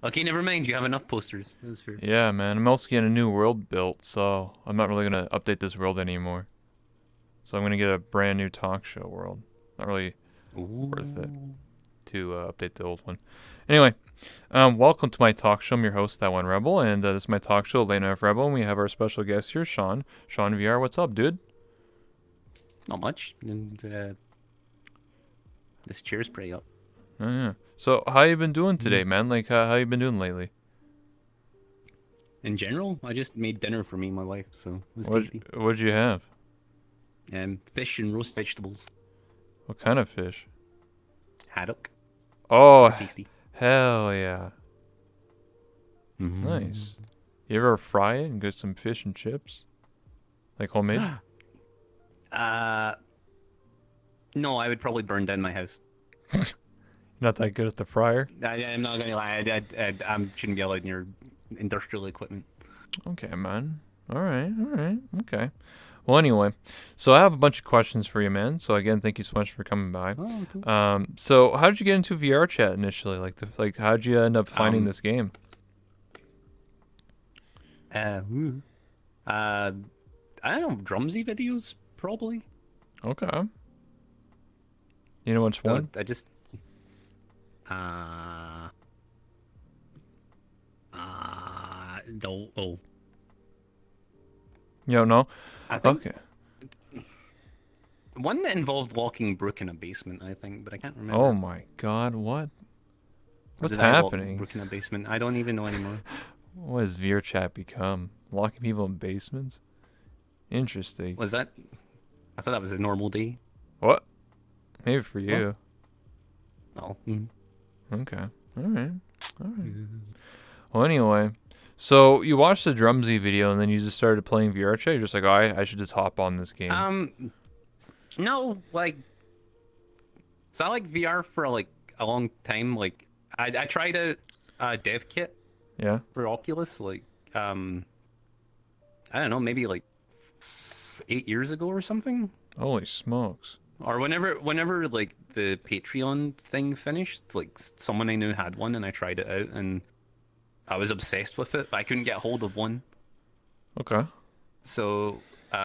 Okay, never mind. You have enough posters. That's fair. Yeah, man. I'm also getting a new world built, so I'm not really gonna update this world anymore. So I'm gonna get a brand new talk show world. Not really worth it Ooh. to update the old one. Anyway, welcome to my talk show. I'm your host, That One Rebel, and this is my talk show, Late Night Rebel, and we have our special guest here, Sean. Sean VR, what's up, dude? Not much. And this chair's pretty up. Oh, yeah. So how you been doing today, man? Like, how you been doing lately? In general, I just made dinner for me and my wife, so it was What tasty. what'd you have? Fish and roast vegetables. What kind of fish? Haddock. Oh, Super tasty. hell yeah. Mm-hmm. Nice. You ever fry it and get some fish and chips? Like homemade? No, I would probably burn down my house. Not that good at the fryer? I'm not gonna lie. I shouldn't be allowed near industrial equipment. Okay, man. Alright, okay. Well, anyway, so I have a bunch of questions for you, man. So again, thank you so much for coming by. Oh, cool. So how did you get into VR chat initially? Like how did you end up finding this game? I don't know, Drumsy videos probably. Okay. You know which one? I just don't. Oh, You don't know? I think Okay. one that involved locking Brooke in a basement. I think, but I can't remember. Oh my God! What? Or What's did I lock happening? Brooke in a basement? I don't even know anymore. What has VR chat become? Locking people in basements? Interesting. Was that? I thought that was a normal day. What? Maybe for you. Oh. Okay. All right. Well, anyway, so you watched the Drumsy video and then you just started playing VR chat. You're just like, oh, I should just hop on this game. No, like, so I like VR for like a long time. Like, I tried a dev kit Yeah. for Oculus, like, I don't know, maybe like 8 years ago or something, Holy smokes. or whenever like the Patreon thing finished, like someone I knew had one, and I tried it out, and I was obsessed with it. But I couldn't get hold of one, Okay. so I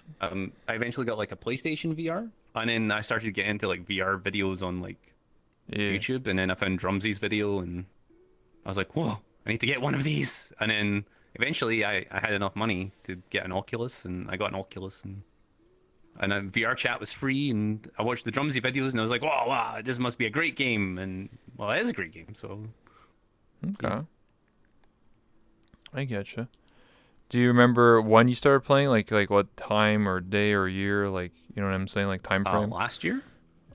eventually got like a PlayStation VR, and then I started to get into like VR videos on like Yeah. YouTube, and then I found Drumsy's video, and I was like, whoa, I need to get one of these. And then eventually I had enough money to get an Oculus, and I got an Oculus, and then VR chat was free, and I watched the Drumsy videos, and I was like, wow, this must be a great game. And well, it is a great game, so Okay. I get you. Do you remember when you started playing? Like what time or day or year? Like, you know what I'm saying? Like time frame? last year,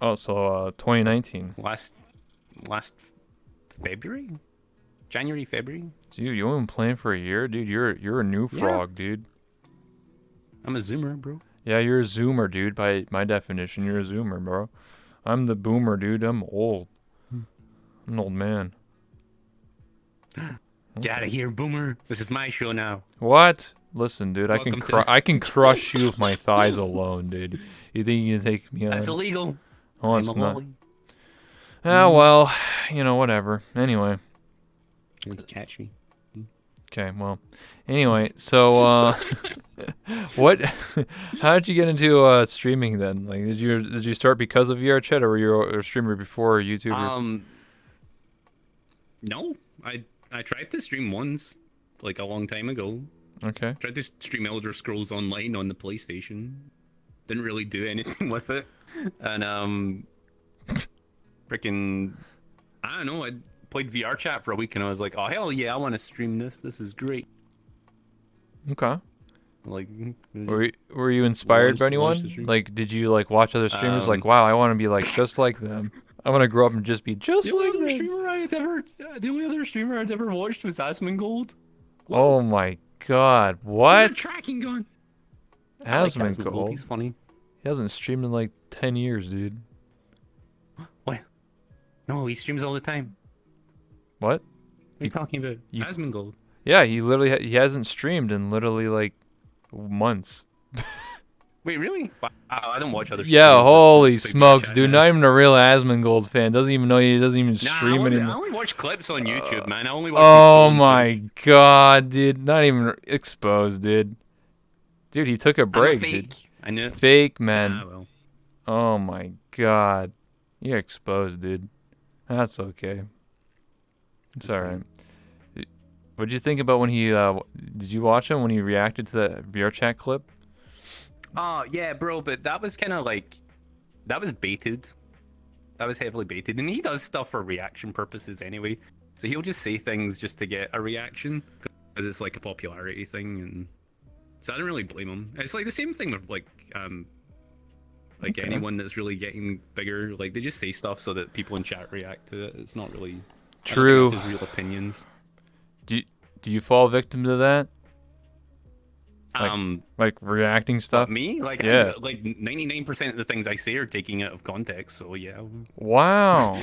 Oh, so 2019. last February, January, February. Dude, you only been playing for a year, dude. You're a new Yeah. frog, dude. I'm a Zoomer, bro. Yeah, you're a zoomer, dude. By my definition, you're a zoomer, bro. I'm the boomer, dude. I'm old. I'm an old man. Get out of here, Boomer. This is my show now. What? Listen, dude. Welcome to- I can crush you with my thighs alone, dude. You think you can take me on? That's illegal. Oh, I'm it's a not. lolly. Ah, well, you know, whatever. Anyway. You can catch me. Okay, well. Anyway, so what how did you get into streaming then? Like did you start because of VR chat, or were you a streamer before, a YouTuber? No. I tried to stream once, like a long time ago. Okay. Tried to stream Elder Scrolls Online on the PlayStation. Didn't really do anything with it. And freaking, I don't know. I played VR chat for a week, and I was like, oh hell yeah, I want to stream this. This is great. Okay. Like, Were you inspired by Launched the anyone? stream. Like did you like watch other streamers like, wow, I want to be like just like them. I want to grow up and just be just the only like other them. streamer I'd ever watched was Asmongold. Oh my god. Where's What? the tracking gun? I like Asmongold. He's funny. He hasn't streamed in like 10 years, dude. What? No, he streams all the time. What? What are you You- talking about? you- Asmongold. Yeah, he literally he hasn't streamed in literally like months. Wait, really? Wow, I don't watch other Yeah, streamers, but holy it's like VR smokes, chat, dude! yeah. Not even a real Asmongold fan. Doesn't even know he doesn't even Nah, stream I anymore. only watch clips on YouTube, man. I only watch his Oh stolen footage. my god, dude! Not even exposed, dude. Dude, he took a I'm a break, dude. fake. I knew it. Fake Ah, man. well. Oh my god. You're exposed, dude. That's okay. It's It's alright. fine. What'd you think about when he, did you watch him when he reacted to that VR chat clip? Oh, yeah, bro, but that was kind of like, that was baited. That was heavily baited. And he does stuff for reaction purposes anyway. So he'll just say things just to get a reaction. Because it's like a popularity thing. And so I don't really blame him. It's like the same thing with like Okay. anyone that's really getting bigger. Like they just say stuff so that people in chat react to it. It's not really I don't True. think it's his real opinions. Do you fall victim to that? Like- Um, Like reacting stuff? me? Like, Yeah. like 99% of the things I say are taking it out of context. So yeah. Wow.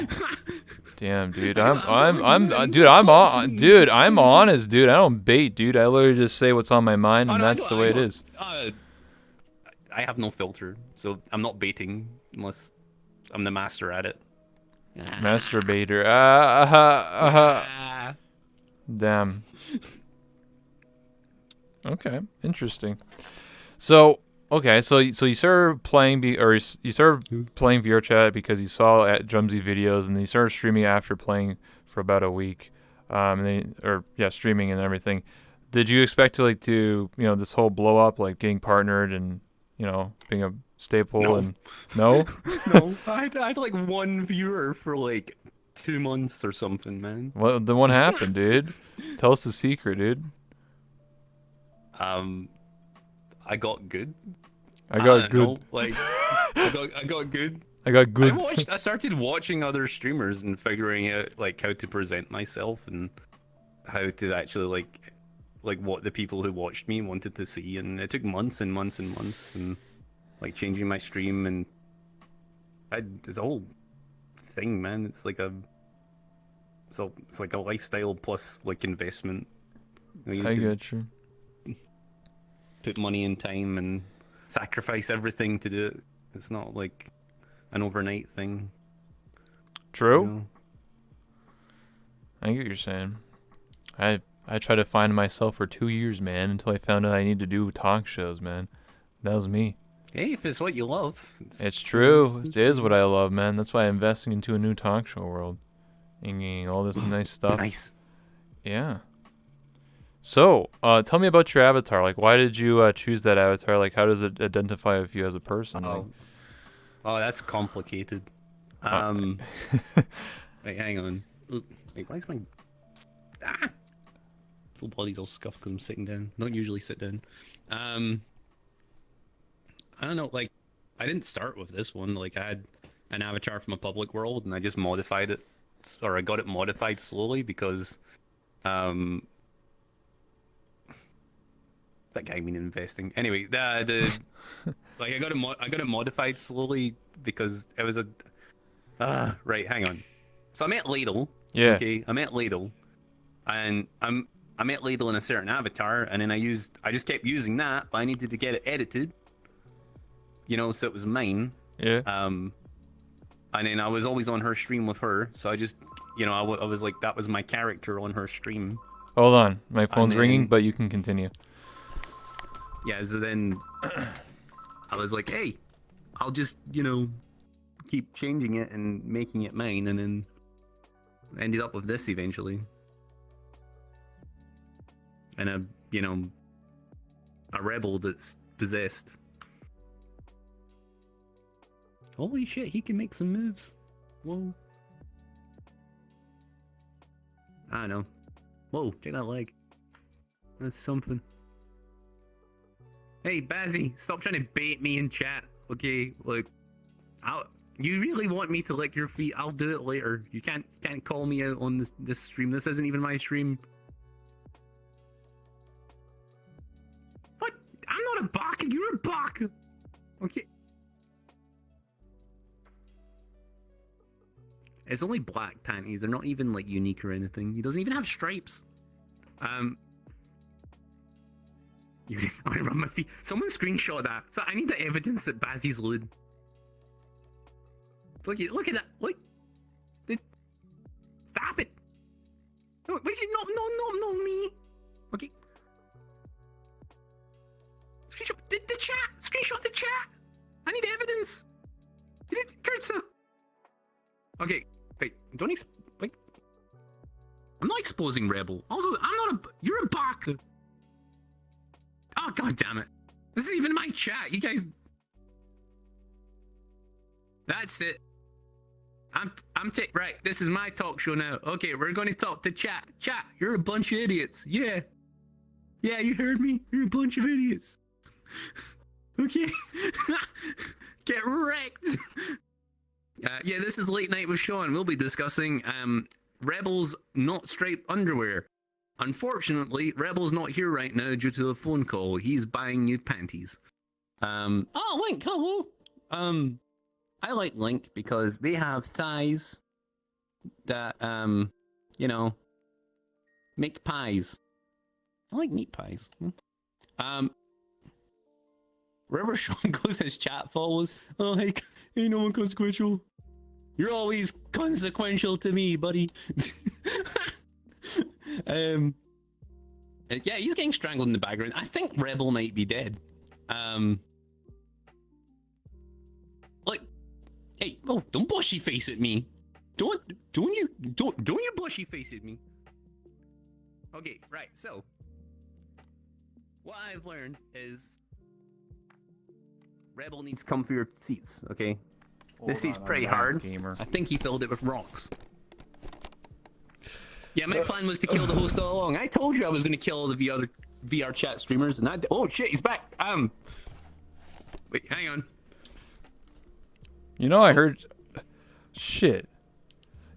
Damn, dude. I I'm don't like dude, I'm things. on dude, I'm honest, dude. I don't bait, dude. I literally just say what's on my mind Oh, and no, that's the way it is. I have no filter, so I'm not baiting unless I'm the master at it. Masturbator. Ah. Damn. Okay, interesting. So, okay, so you started playing you started playing VR chat because you saw at Drumsy videos, and then you started streaming after playing for about a week, and then streaming and everything. Did you expect to this whole blow up, like getting partnered and being a staple No. and no? No, I had like one viewer for like 2 months or something, man. What then? What happened, dude? Tell us the secret, dude. I got good. I got don't know, good. like I got good. I got good. I started watching other streamers and figuring out like how to present myself and how to actually like what the people who watched me wanted to see, and it took months and months and months and like changing my stream, and it's a whole thing, man. It's like it's like a lifestyle plus like investment. You need I to get you. put money and time and sacrifice everything to do it. It's not like an overnight thing. True. You know? I get what you're saying. I tried to find myself for 2 years, man, until I found out I need to do talk shows, man. That was me. Hey, if it's what you love. It's true. It is what I love, man. That's why I'm investing into a new talk show world. And getting all this nice stuff. Nice. Yeah. So, tell me about your avatar. Like, why did you choose that avatar? Like, how does it identify with you as a person? Like, Oh, that's complicated. Wait, hang on. Wait, why is my full body's all scuffed because I'm sitting down? Don't usually sit down. I don't know. Like, I didn't start with this one. Like, I had an avatar from a public world, and I just modified it, or I got it modified slowly because, that guy mean investing. Anyway, the like I got it modified slowly because it was a right. Hang on. So I met Ladle. yeah. Okay, I met Ladle, and I met Ladle in a certain avatar, and then I just kept using that, but I needed to get it edited. So it was mine. Yeah. And then I was always on her stream with her, so I just, I was like, that was my character on her stream. Hold on. My phone's then- ringing, but you can continue. Yeah, so then I was like, hey, I'll just, keep changing it and making it mine, and then ended up with this eventually. And a rebel that's possessed. Holy shit, he can make some moves. Whoa. I don't know. Whoa, take that leg. That's something. Hey, Bazzy, stop trying to bait me in chat. Okay, look, you really want me to lick your feet? I'll do it later. You can't call me out on this stream. This isn't even my stream. What? I'm not a baka. You're a baka. Okay. It's only black panties. They're not even like unique or anything. He doesn't even have stripes. I'm gonna run my feet. Someone screenshot that. So I need the evidence that Bazzy's lewd. Look at that. Look. Stop it. No, wait, no, me. Okay. Screenshot the chat. Screenshot the chat. I need evidence. Did it, Kurtza? Okay, wait. Wait. I'm not exposing Rebel. Also, you're a bot. Oh, god damn it. This is even my chat. You guys. That's it. Right, this is my talk show now. Okay, we're going to talk to chat. Chat, you're a bunch of idiots. Yeah. Yeah, you heard me? You're a bunch of idiots. Okay. Get wrecked. Yeah, this is Late Night with Sean. We'll be discussing Rebel's not striped underwear. Unfortunately, Rebel's not here right now due to a phone call. He's buying new panties. Oh, Link, hello. I like Link because they have thighs that, you know, make pies. I like meat pies. Wherever Sean goes, his chat follows. Oh, hey, no one consequential. You're always consequential to me, buddy. Yeah, he's getting strangled in the background. I think Rebel might be dead. Like, hey, oh, don't bushy face at me. Don't you bushy face at me. Okay, right. So, what I've learned is Rebel needs comfier seats. Okay, this seat's pretty hard. Gamer. I think he filled it with rocks. Yeah, my plan was to kill the host all along. I told you I was going to kill all the other VR chat streamers, and oh shit, he's back. Wait, hang on. You know, I heard. Shit.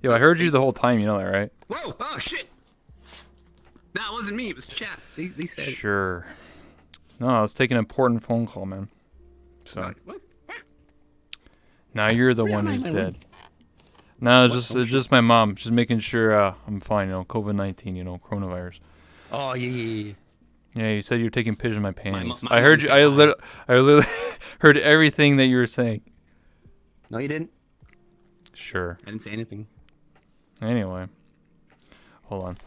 Yo, I heard you the whole time. You know that, right? Whoa! Oh shit! That wasn't me. It was chat. They said. Sure. No, I was taking an important phone call, man. So. What? Now you're the one who's dead. No, it's just my mom. She's making sure I'm fine. You know, COVID-19. You know, coronavirus. Oh yeah. Yeah, you said you were taking pictures of my panties. I heard you. I literally heard everything that you were saying. No, you didn't. Sure. I didn't say anything. Anyway, hold on.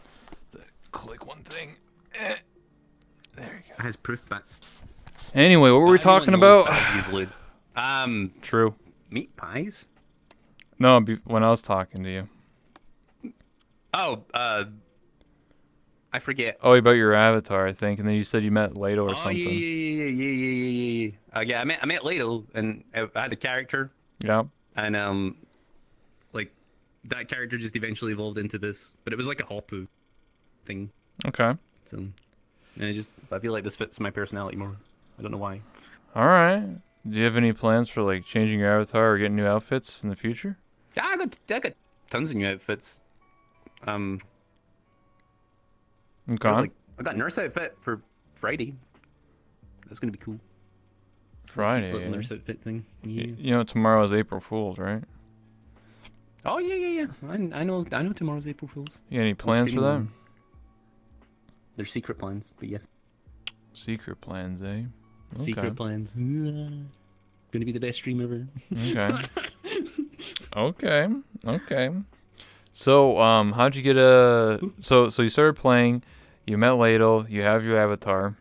Click one thing. There you go. It has proof back. Anyway, what were we talking about? True. Meat pies? No, when I was talking to you. Oh, I forget. Oh, about your avatar, I think, and then you said you met Lato or something. Yeah. Yeah, I met Lato, and I had a character. Yeah. And like that character just eventually evolved into this, but it was like a Hoppu thing. Okay. So, and I feel like this fits my personality more. I don't know why. All right. Do you have any plans for like changing your avatar or getting new outfits in the future? Yeah, I got tons of new outfits. Okay. I got nurse outfit for Friday. That's gonna be cool. Friday. Little nurse outfit thing. Yeah. You know tomorrow is April Fool's, right? Oh yeah. I know tomorrow's April Fool's. You got any plans for that? They're secret plans, but yes. Secret plans, eh? Okay. Secret plans. Gonna be the best stream ever. Okay. Okay. So, how'd you get So you started playing. You met Ladle. You have your avatar.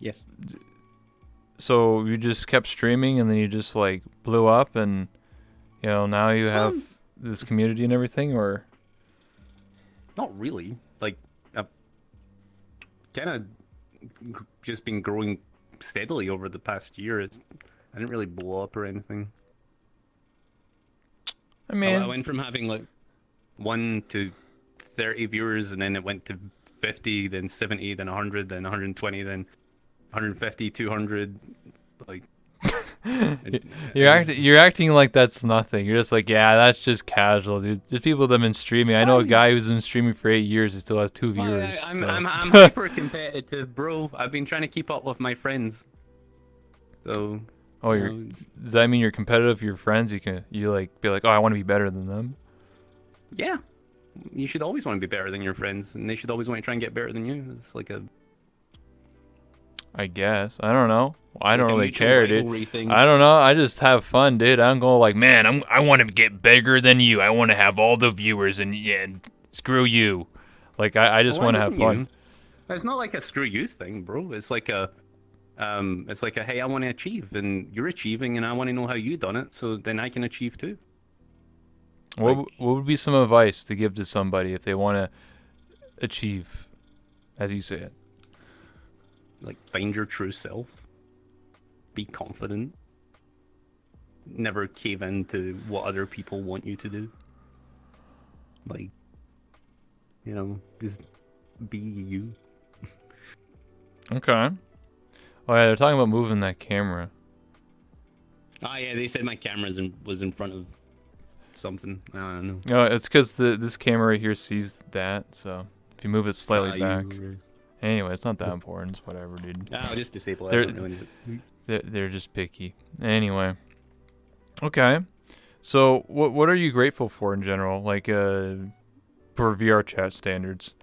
Yes. So you just kept streaming, and then you just like blew up, and you know now you have this community and everything, or? Not really. Like, I've kind of just been growing steadily over the past year. I didn't really blow up or anything. I mean, I went from having like 1 to 30 viewers, and then it went to 50, then 70, then 100, then 120, then 150, 200. Like, you're acting like that's nothing. You're just like, yeah, that's just casual, dude. There's people that have been streaming. I know a guy who's been streaming for 8 years and still has 2 viewers. I'm hyper competitive, bro. I've been trying to keep up with my friends. So. Oh, does that mean you're competitive with your friends? You like be like, oh, I want to be better than them. Yeah. you should always want to be better than your friends, and they should always want to try and get better than you. It's like a I guess. I don't know. I don't like a really mutual care, dude. rivalry thing. I don't know. I just have fun, dude. I don't go like, man, I want to get bigger than you. I want to have all the viewers, and yeah, screw you. Like I just Why want to have wouldn't fun. you? It's not like a screw you thing, bro. It's like a hey, I want to achieve, and you're achieving, and I want to know how you done it, so then I can achieve too. What Like- what would be some advice to give to somebody if they want to achieve, as you say it? Like, find your true self. Be confident. Never cave in to what other people want you to do. Like, just be you. Okay. Oh yeah, they're talking about moving that camera. Ah, yeah, they said my camera was in front of something. I don't know. No, it's because this camera right here sees that. So if you move it slightly back. Anyway, it's not that important. It's whatever, dude. I'll just disable it. They're- I don't really need it. They're just picky. Anyway. Okay. So what are you grateful for in general? Like for VR chat standards.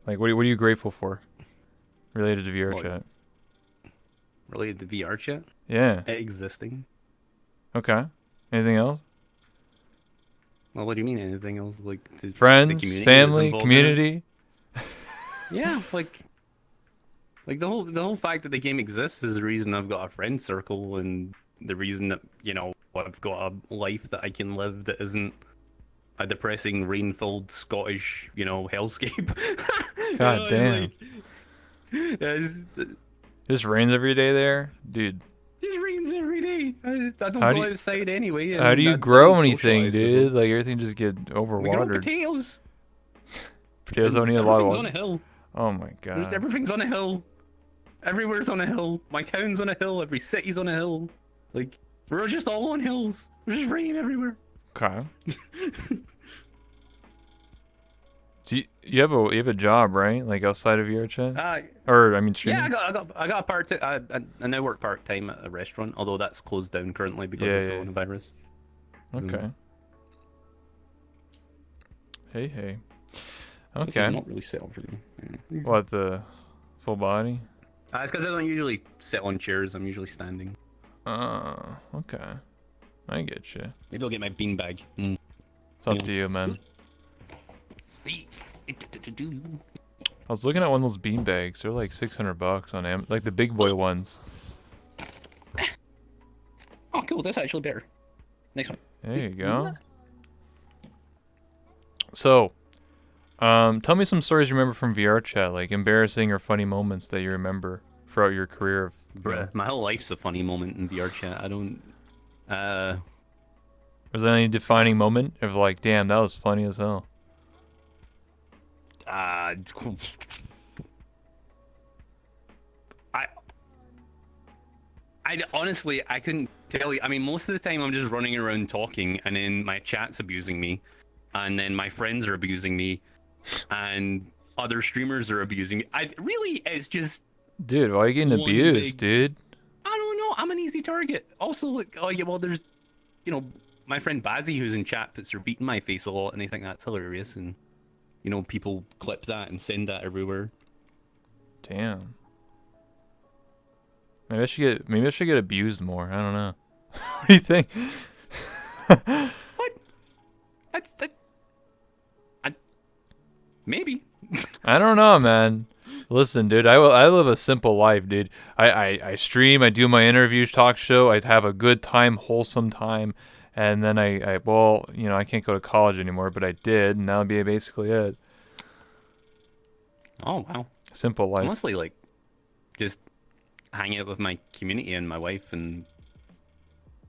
Like what are you grateful for related to VR Well, chat? Related to VR chat? Yeah. Existing? Okay. Anything else? Well, what do you mean? Anything else? Like the Friends, community that's family, involved in it? community. Yeah, like the whole fact that the game exists is the reason I've got a friend circle, and the reason that I've got a life that I can live that isn't a depressing rain-filled Scottish hellscape. God It's damn. like, it's, Just rains every day there, dude. it rains every day. I don't How go do you- outside anyway. How and do you I grow don't anything, socialise with dude? them. Like everything just get We grow overwatered. potatoes. Potatoes don't need a lot of Everything's on a water. hill. Oh my god. Everything's on a hill. Everywhere's on a hill. My town's on a hill. Every city's on a hill. Like, we're just all on hills. There's just rain everywhere. Okay. So you have a job, right? Like outside of VR chat, or I mean streaming. Yeah, I got I now work part time at a restaurant, although that's closed down currently because Yeah, of yeah. coronavirus. Okay. Hey. This is Okay. not really set up for me. Yeah. What, the full body? It's because I don't usually sit on chairs. I'm usually standing. Okay. I get you. Maybe I'll get my beanbag. It's up Yeah. to you, man. I was looking at one of those bean bags. They're like $600 on Amazon, like the big boy ones. Oh, cool. That's actually better. Next one. There you go. So, tell me some stories you remember from VR chat, like embarrassing or funny moments that you remember throughout your career of. Bruh, my whole life's a funny moment in VR chat. I don't. Was there any defining moment of like, damn, that was funny as hell? I honestly I couldn't tell you. I mean, most of the time I'm just running around talking, and then my chat's abusing me, and then my friends are abusing me, and other streamers are abusing me. It's just Dude, why are you getting One abused, dude? I don't know. I'm an easy target. Also, like, oh yeah, well, there's, my friend Bazzy who's in chat puts her beat in my face a lot, and I think that's hilarious, and people clip that and send that everywhere. Damn. Maybe I should get abused more. I don't know. What do you think? What? Maybe. I don't know, man. Listen, dude, I live a simple life, dude. I stream, I do my interviews, talk show, I have a good time, wholesome time, and then I can't go to college anymore, but I did, and that'll be basically it. Oh wow. Simple life. Mostly like, just hang out with my community and my wife and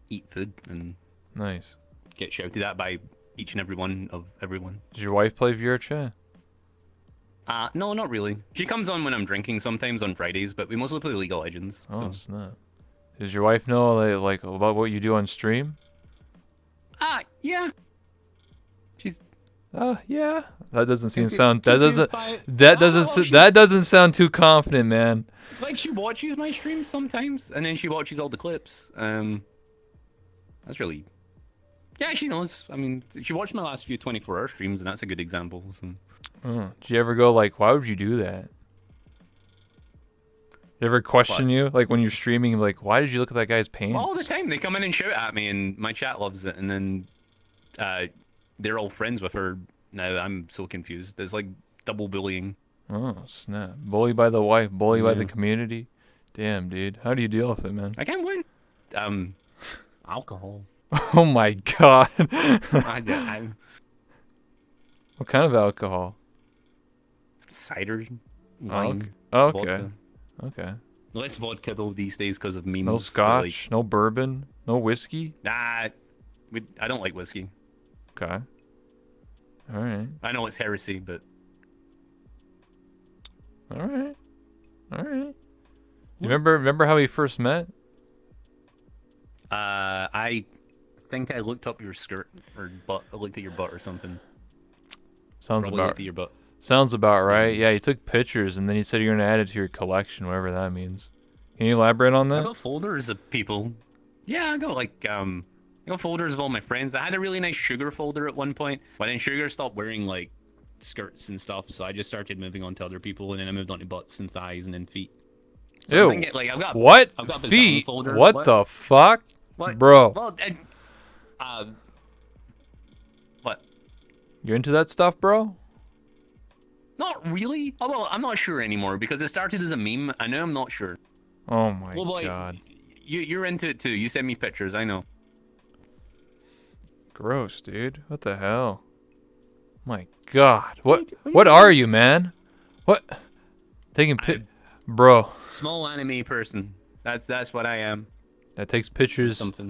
eat food and Nice. get shouted at by each and every one of everyone. Does your wife play VR chat? No, not really. She comes on when I'm drinking sometimes on Fridays, but we mostly play League of Legends. Oh, So. snap. Does your wife know like about what you do on stream? Yeah. She's Yeah. That doesn't seem Confused sound. That doesn't. by it. That Oh, doesn't. well, she- That doesn't sound too confident, man. like she watches my streams sometimes, and then she watches all the clips. That's really Yeah, she knows. I mean, she watched my last few 24-hour streams, and that's a good example. So. Oh, did you ever go like, why would you do that? You ever question What? you like when you're streaming, like, why did you look at that guy's All the pants? time, they come in and shout at me, and my chat loves it. And then they're all friends with her now. I'm so confused. There's like double bullying. Oh snap! Bully by the wife, bully by the Yeah. community. Damn, dude, how do you deal with it, man? I can't win. Alcohol. Oh my god! I What kind of alcohol? cider, Oh, okay. wine, Okay. vodka. Okay. Less vodka though these days because of memes. No but, scotch, no bourbon, no whiskey. Nah, I don't like whiskey. Okay. All right. I know it's heresy, but All right. All right. Do you remember how we first met? I think I looked up your skirt or butt. I looked at your butt or something. Sounds Probably about looked at your butt. sounds about right. Yeah, you took pictures and then you said you're gonna add it to your collection, whatever that means. Can you elaborate on I that? got folders of people. Yeah, I got like I got folders of all my friends. I had a really nice Sugar folder at one point, but then Sugar stopped wearing like skirts and stuff, so I just started moving on to other people, and then I moved on to butts and thighs and then feet. So I Ew. think like What? I've got the Feet? Vine folder. What the fuck? What? Bro, Well, what? you into that stuff, bro? Not really. Oh, well, I'm not sure anymore because it started as a meme. I know I'm not sure. Oh my Well, boy, god. you're into it too. You send me pictures. I know. Gross, dude. What the hell? My god. What What what do are you, man? What? Taking Bro, Small anime person. That's what I am. that takes pictures. Something.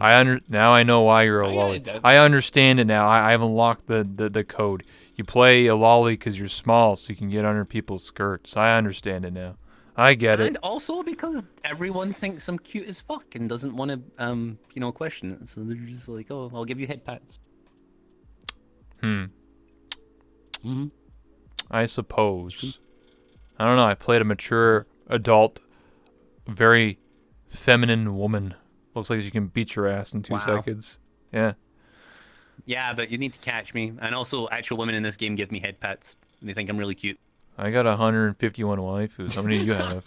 Now I know why you're a I get lolly. it, Dad. I understand it now. I've unlocked the code. You play a lolly because you're small, so you can get under people's skirts. I understand it now. I get it. And also because everyone thinks I'm cute as fuck and doesn't want to question it. So they're just like, oh, I'll give you head pats. Hmm. Mm-hmm. I suppose. I don't know. I played a mature adult, very feminine woman. Looks like she can beat your ass in 2 Wow. seconds. Yeah. Yeah, but you need to catch me. And also, actual women in this game give me head pats. And they think I'm really cute. I got 151 waifus. How many do you have?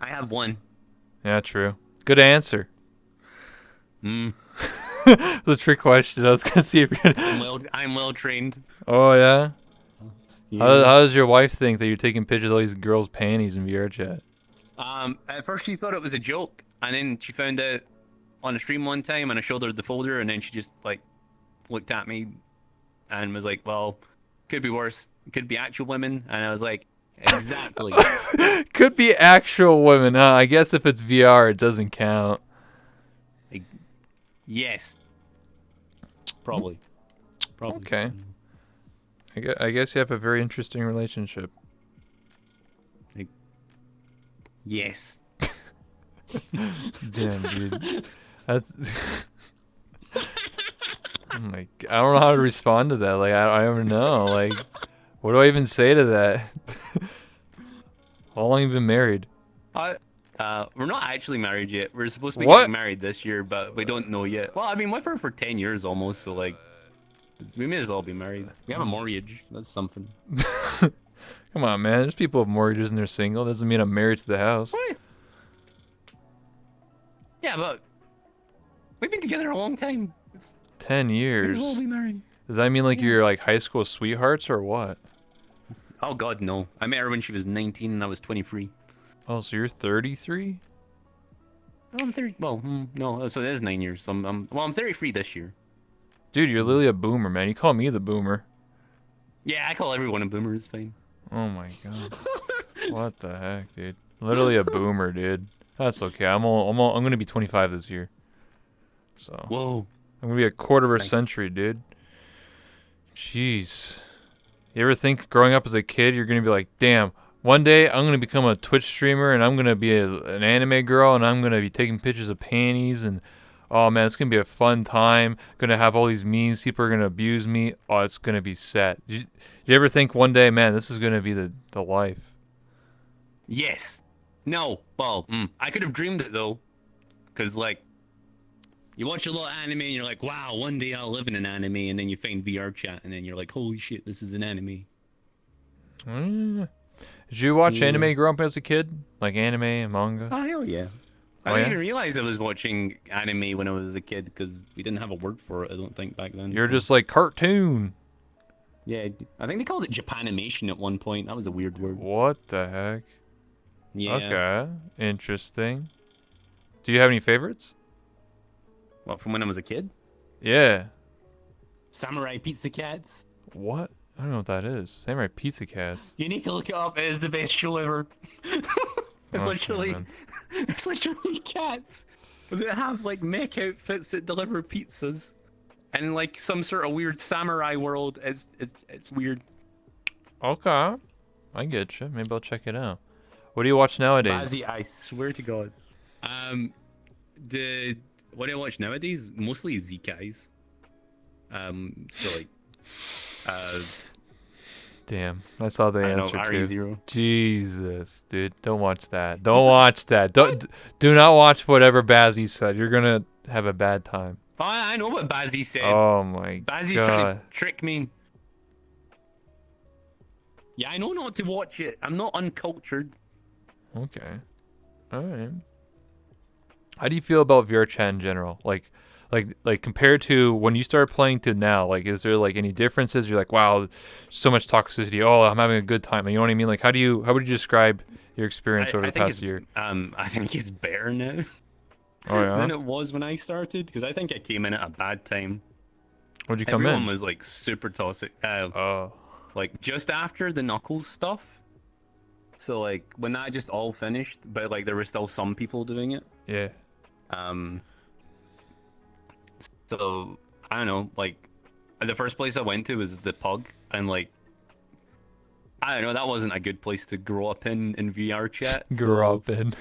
I have one. Yeah, true. Good answer. Mm. It's a trick question. I was gonna see if you're gonna... I'm well trained. Oh yeah. Yeah. How does your wife think that you're taking pictures of all these girls' panties in VR chat? At first she thought it was a joke, and then she found out on a stream one time, and I showed her the folder, and then she just like looked at me and was like, "Well, could be worse. Could be actual women." And I was like, "Exactly." Could be actual women, huh? I guess if it's VR, it doesn't count. Like, yes. Probably. Probably. Okay. I guess you have a very interesting relationship. Yes. Damn, dude. That's. Oh my! I don't know how to respond to that. Like, I don't know. Like, what do I even say to that? How long have you been married? We're not actually married yet. We're supposed to be What? getting married this year, but we don't know yet. Well, I've been with her for 10 years almost, so like, we may as well be married. We have a mortgage. That's something. Come on, man. There's people with mortgages and they're single. Doesn't mean I'm married to the house. What? Yeah, but we've been together a long time. 10 May as years. well be married. Does that mean like you're like high school sweethearts or what? Oh God, no. I met her when she was 19 and I was 23. Oh, so you're 33? Oh, I'm 30. Well, no. So it is 9 years. So I'm 33 this year. Dude, you're literally a boomer, man. You call me the boomer. Yeah, I call everyone a boomer. It's fine. Oh my god. What the heck, dude? Literally a boomer, dude. That's okay. I'm gonna be 25 this year. So Whoa. I'm gonna be a quarter of a Nice. century, dude. Jeez. You ever think growing up as a kid, you're gonna be like, damn, one day I'm gonna become a Twitch streamer and I'm gonna be an anime girl and I'm gonna be taking pictures of panties and oh man, it's gonna be a fun time. Gonna have all these memes. People are gonna abuse me. Oh, it's gonna be set. You ever think one day, man, this is gonna be the life? Yes. No. Well, I could have dreamed it though, because like, You watch a lot of anime and you're like, wow, one day I'll live in an anime, and then you find VR chat and then you're like, holy shit, this is an anime. Mm. Did you watch Yeah. anime growing up as a kid? Like anime and manga? Oh hell yeah. I Oh, didn't yeah? even realize I was watching anime when I was a kid because we didn't have a word for it. I don't think back then. You're so- just like cartoon. yeah. I think they called it Japanimation at one point. That was a weird word. What the heck? Yeah. Okay, interesting. Do you have any favorites? Well, from when I was a kid, Yeah. Samurai Pizza Cats. What? I don't know what that is. Samurai Pizza Cats. You need to look it up. It is the best show ever. It's Okay, literally, man. it's literally cats that have like mech outfits that deliver pizzas, and like some sort of weird samurai world. It's weird. Okay. I get you. Maybe I'll check it out. What do you watch nowadays? Bazzy, I swear to God. The what I watch nowadays mostly Zekais. So like, Damn, I saw the I don't know, answer too. RE0. Jesus, dude, don't watch that. Don't watch that. Do not watch whatever Bazzy said. You're gonna have a bad time. Oh, I know what Bazzy said. Oh my Bazzy's trying god. to trick me. Yeah, I know not to watch it. I'm not uncultured. Okay. All right. How do you feel about VR chat in general? Like compared to when you started playing to now, like is there like any differences? You're like, wow, so much toxicity. Oh, I'm having a good time. You know what I mean? Like how would you describe your experience over the think past it's, year? I think it's better now Oh yeah. than it was when I started because I think I came in at a bad time. What'd you come Everyone in? was like super toxic. Oh. Like just after the Knuckles stuff. So like when that just all finished, but like there were still some people doing it. Yeah. So I don't know, like the first place I went to was the Pug, and like I don't know, that wasn't a good place to grow up in VR chat. Grow so, up in.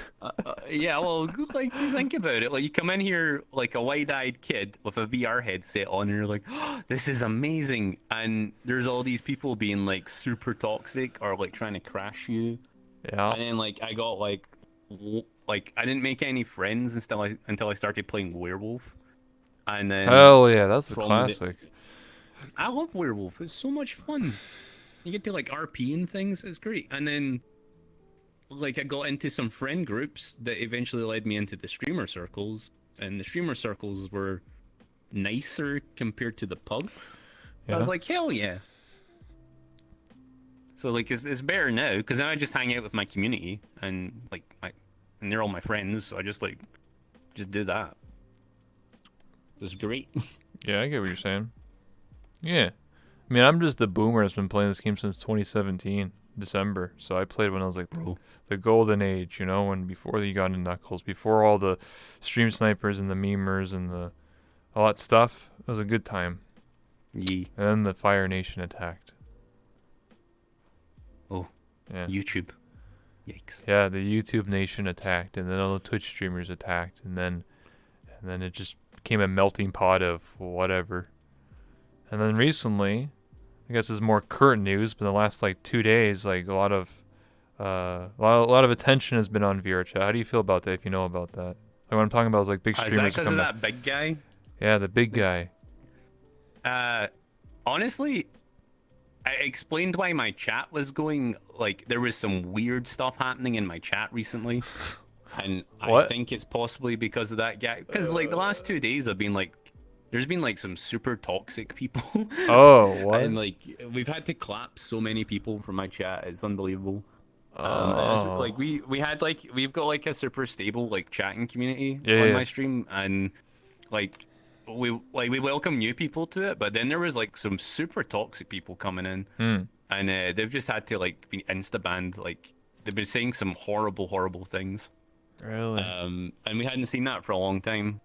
yeah, well, like think about it. Like you come in here like a wide-eyed kid with a VR headset on, and you're like, oh, "This is amazing!" And there's all these people being like super toxic or like trying to crash you. Yeah. And then like I got like I didn't make any friends until I started playing Werewolf. And then Hell yeah, that's a from the- classic. I love Werewolf. It's so much fun. You get to like RP and things. It's great. And then like I got into some friend groups that eventually led me into the streamer circles. And the streamer circles were nicer compared to the pugs. I was Yeah. like, hell yeah. So like it's better now because now I just hang out with my community and and they're all my friends. So I just do that. It's great. Yeah, I get what you're saying. Yeah. I mean, I'm just the boomer that's been playing this game since 2017, December. So I played when I was like Bro. the golden age, you know, when before you got into Knuckles, before all the stream snipers and the memers and all that stuff. It was a good time. Yeah. And then the Fire Nation attacked. Oh. Yeah. YouTube. Yikes. Yeah, the YouTube Nation attacked, and then all the Twitch streamers attacked, and then it just became a melting pot of whatever. And then recently, I guess it's more current news, but in the last like 2 days, like a lot of attention has been on VR chat. How do you feel about that? If you know about that, like what I'm talking about is like big Is that streamers because of coming. that big guy? Yeah, the big guy. Honestly, I explained why my chat was going like there was some weird stuff happening in my chat recently, and I What? think it's possibly because of that guy. Because like the last 2 days, there's been like some super toxic people. Oh, what? And like we've had to clap so many people from my chat. It's unbelievable. Oh. Like we've got like a super stable like chatting community Yeah, on yeah. my stream, and like we welcome new people to it, but then there was like some super toxic people coming in, and they've just had to like be insta banned. Like they've been saying some horrible things, Really? and we hadn't seen that for a long time.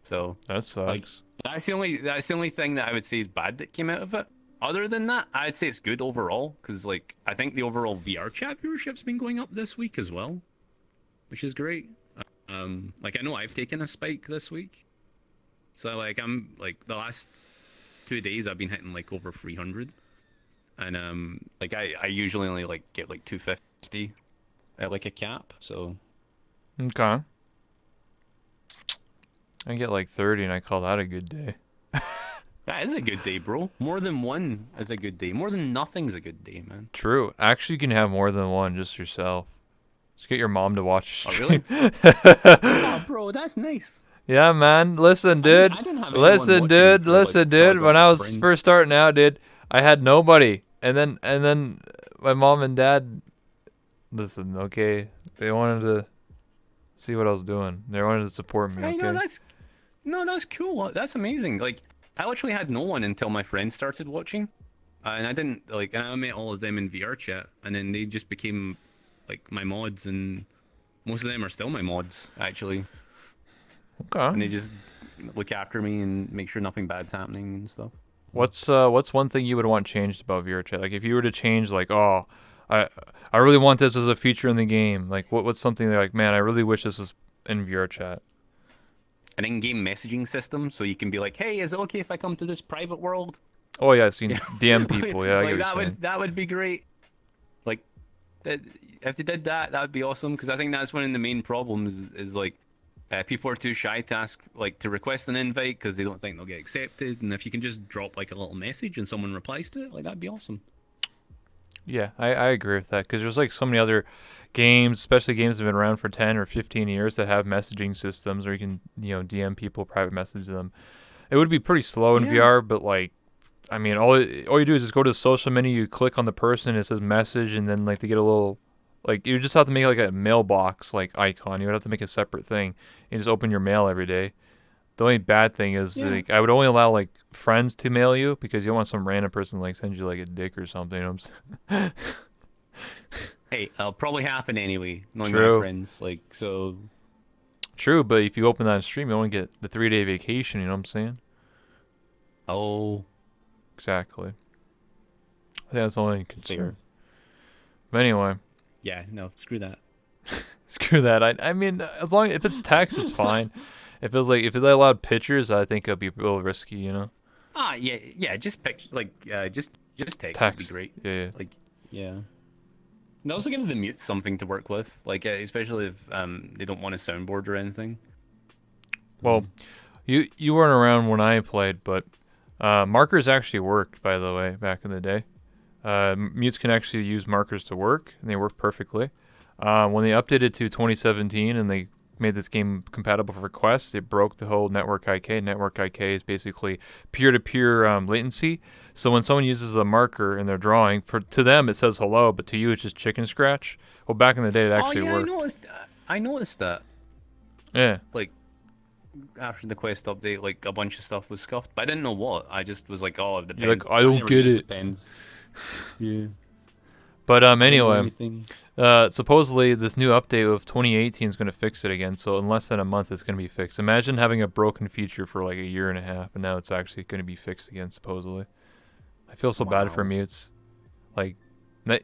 So That sucks. that's the only thing that I would say is bad that came out of it. Other than that, I'd say it's good overall because like I think the overall VR chat viewership's been going up this week as well, which is great. Like I know I've taken a spike this week, so like I'm like the last 2 days I've been hitting like over 300, and like I usually only like get like 250 at like a cap. So Okay. I get like 30, and I call that a good day. That is a good day, bro. More than one is a good day. More than nothing's a good day, man. True. Actually, you can have more than one, just yourself. Just get your mom to watch Oh, your really? stream. Oh, bro, that's nice. Yeah, man. Listen, dude. I didn't have anyone Listen, watching dude. for like Listen, till I dude. got When my I was friends. first starting out, dude, I had nobody, and then my mom and dad. Listen, okay. They wanted to see what I was doing. They wanted to support me. I know Okay. that's no, that's cool. That's amazing. Like I literally had no one until my friends started watching, and I didn't like. And I met all of them in VR chat, and then they just became like my mods, and most of them are still my mods actually, and they Okay. just look after me and make sure nothing bad's happening and stuff. What's one thing you would want changed about VR chat? Like if you were to change, like, oh, I I really want this as a feature in the game. Like what's something that like, man, I really wish this was in VR chat. An in-game messaging system, so you can be like, "Hey, is it okay if I come to this private world?" Oh yeah, I've seen Yeah, DM people. Yeah, I get what you're that saying. would be great. Like that, if they did that, that would be awesome. Because I think that's one of the main problems is like people are too shy to ask, like, to request an invite because they don't think they'll get accepted. And if you can just drop like a little message and someone replies to it, like that'd be awesome. Yeah, I agree with that because there's like so many other games, especially games that have been around for 10 or 15 years that have messaging systems where you can, DM people, private message them. It would be pretty slow in Yeah, VR, but like, I mean, all you do is just go to the social menu, you click on the person, it says message, and then like they get a little, like you just have to make like a mailbox like icon. You would have to make a separate thing. You just open your mail every day. The only bad thing is yeah. like I would only allow like friends to mail you because you don't want some random person like send you like a dick or something. You know what I'm saying? Hey, it'll probably happen anyway, knowing my True. friends. Like, so, True, but if you open that on stream, you only get the 3 day vacation. You know what I'm saying? oh, Exactly. I think that's the only fair. concern. But anyway, Yeah, no, screw that. screw that. I mean, as long if it's text, it's fine. If they allowed pictures, I think it'd be a little risky. Ah, yeah, yeah. Just pick like, just text would be Text. great. Yeah, yeah. Like, yeah. It also gives the mute something to work with, like especially if they don't want a soundboard or anything. Well, Um, you weren't around when I played, but markers actually worked. By the way, back in the day, mutes can actually use markers to work, and they work perfectly. When they updated to 2017 and they made this game compatible for Quest, it broke the whole network IK. Network IK is basically peer-to-peer latency. So when someone uses a marker in their drawing, to them it says hello, but to you it's just chicken scratch. Well, back in the day it oh actually yeah, worked. I noticed that. Yeah. Like after the Quest update, like a bunch of stuff was scuffed, but I didn't know what. I just was like, oh, it You're like, depends. I I don't never get used it. Depends. Yeah. But I don't know anyway, anything. supposedly this new update of 2018 is going to fix it again. So in less than a month, it's going to be fixed. Imagine having a broken feature for like a year and a half, and now it's actually going to be fixed again. Supposedly, I feel so bad for Wow. mutes. Like,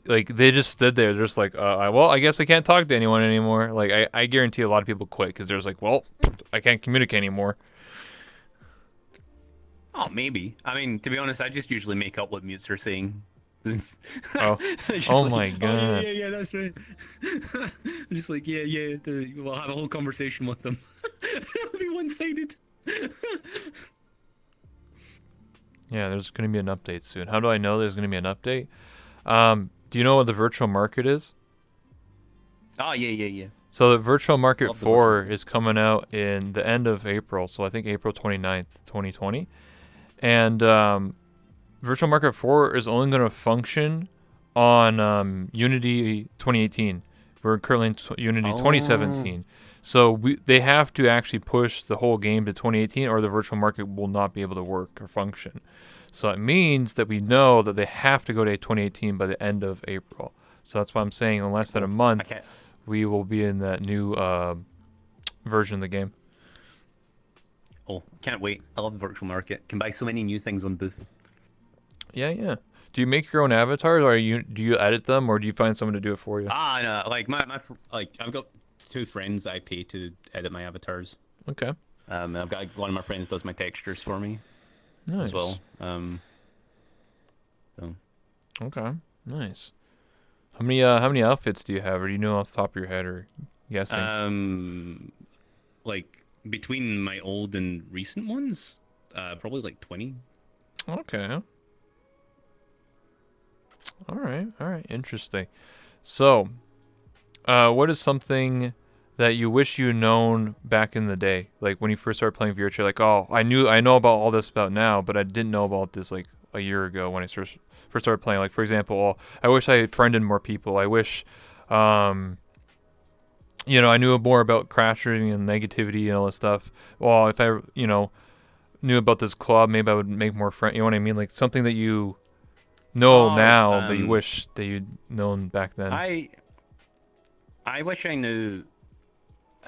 like they just stood there, just like, well, I guess I can't talk to anyone anymore. Like, I guarantee a lot of people quit because there's like, well, I can't communicate anymore. Oh, maybe. I mean, to be honest, I just usually make up what mutes are saying. It's Oh, just oh like, my oh yeah, god. yeah, yeah, that's right. I'm just like, yeah, yeah. We'll have a whole conversation with them. It'll be one-sided. Yeah, there's going to be an update soon. How do I know there's going to be an update? Do you know what the virtual market is? Oh yeah, yeah, yeah. So the Virtual Market Love the virtual 4 market. is coming out in the end of April. So I think April 29th, 2020. And Virtual Market 4 is only going to function on Unity 2018. We're currently in Unity Oh, 2017. So they have to actually push the whole game to 2018 or the virtual market will not be able to work or function. So it means that we know that they have to go to 2018 by the end of April. So that's why I'm saying in less than a cool. I month, can't. we will be in that new version of the game. Oh, can't wait. I love the virtual market. Can buy so many new things on Booth. Yeah, yeah. Do you make your own avatars, or do you edit them, or do you find someone to do it for you? Ah, no, like like I've got two friends I pay to edit my avatars. Okay, I've got one of my friends does my textures for me as nice. well. So Okay, nice. How many outfits do you have, or do you know off the top of your head, or guessing? um, like between my old and recent ones, probably like 20. Okay. All right. All right. Interesting. So, what is something that you wish you known back in the day, like when you first started playing VR Chat? Like, oh, I know about all this about now, but I didn't know about this like a year ago when I first started playing. Like, for example, oh, I wish I had friended more people. I wish, um, I knew more about crashing and negativity and all this stuff. Well, if I, knew about this club, maybe I would make more friends. You know what I mean? Like something that you know Oh, now that you wish that you'd known back then. I wish I knew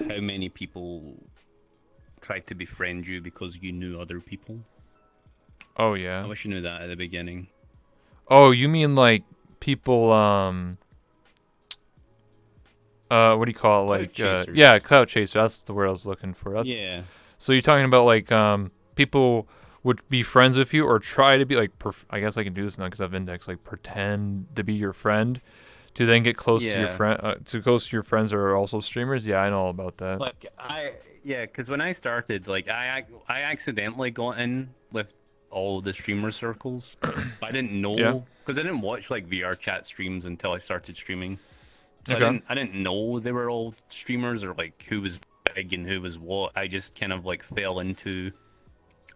how many people tried to befriend you because you knew other people. Oh I yeah. wish I knew that at the beginning. Oh, you mean like people what do you call it? Cloud Like chasers. yeah, cloud chaser. That's the word I was looking for. That's Yeah. So you're talking about like people would be friends with you or try to be like I guess I can do this now because I've index like pretend to be your friend to then get close to your Yeah. friend to close to your friends that are also streamers. Yeah, I know all about that. Like yeah, because when I started, like I accidentally got in with all the streamer circles. But I didn't Yeah. know because I didn't watch like VR chat streams until I started streaming. So Okay. I didn't know they were all streamers or like who was big and who was what. I just kind of like fell into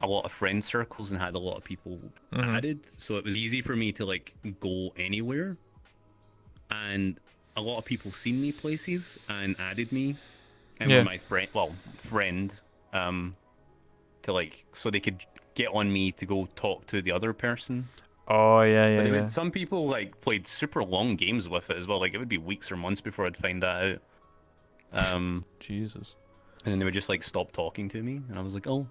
a lot of friend circles and had a lot of people Mhm. added. So it was easy for me to like go anywhere. And a lot of people seen me places and added me and were Yeah. my friend, um, to like so they could get on me to go talk to the other person. Oh yeah, But yeah, they yeah. would, some people like played super long games with it as well. Like it would be weeks or months before I'd find that out. Jesus. And then they would just like stop talking to me, and I was like, oh.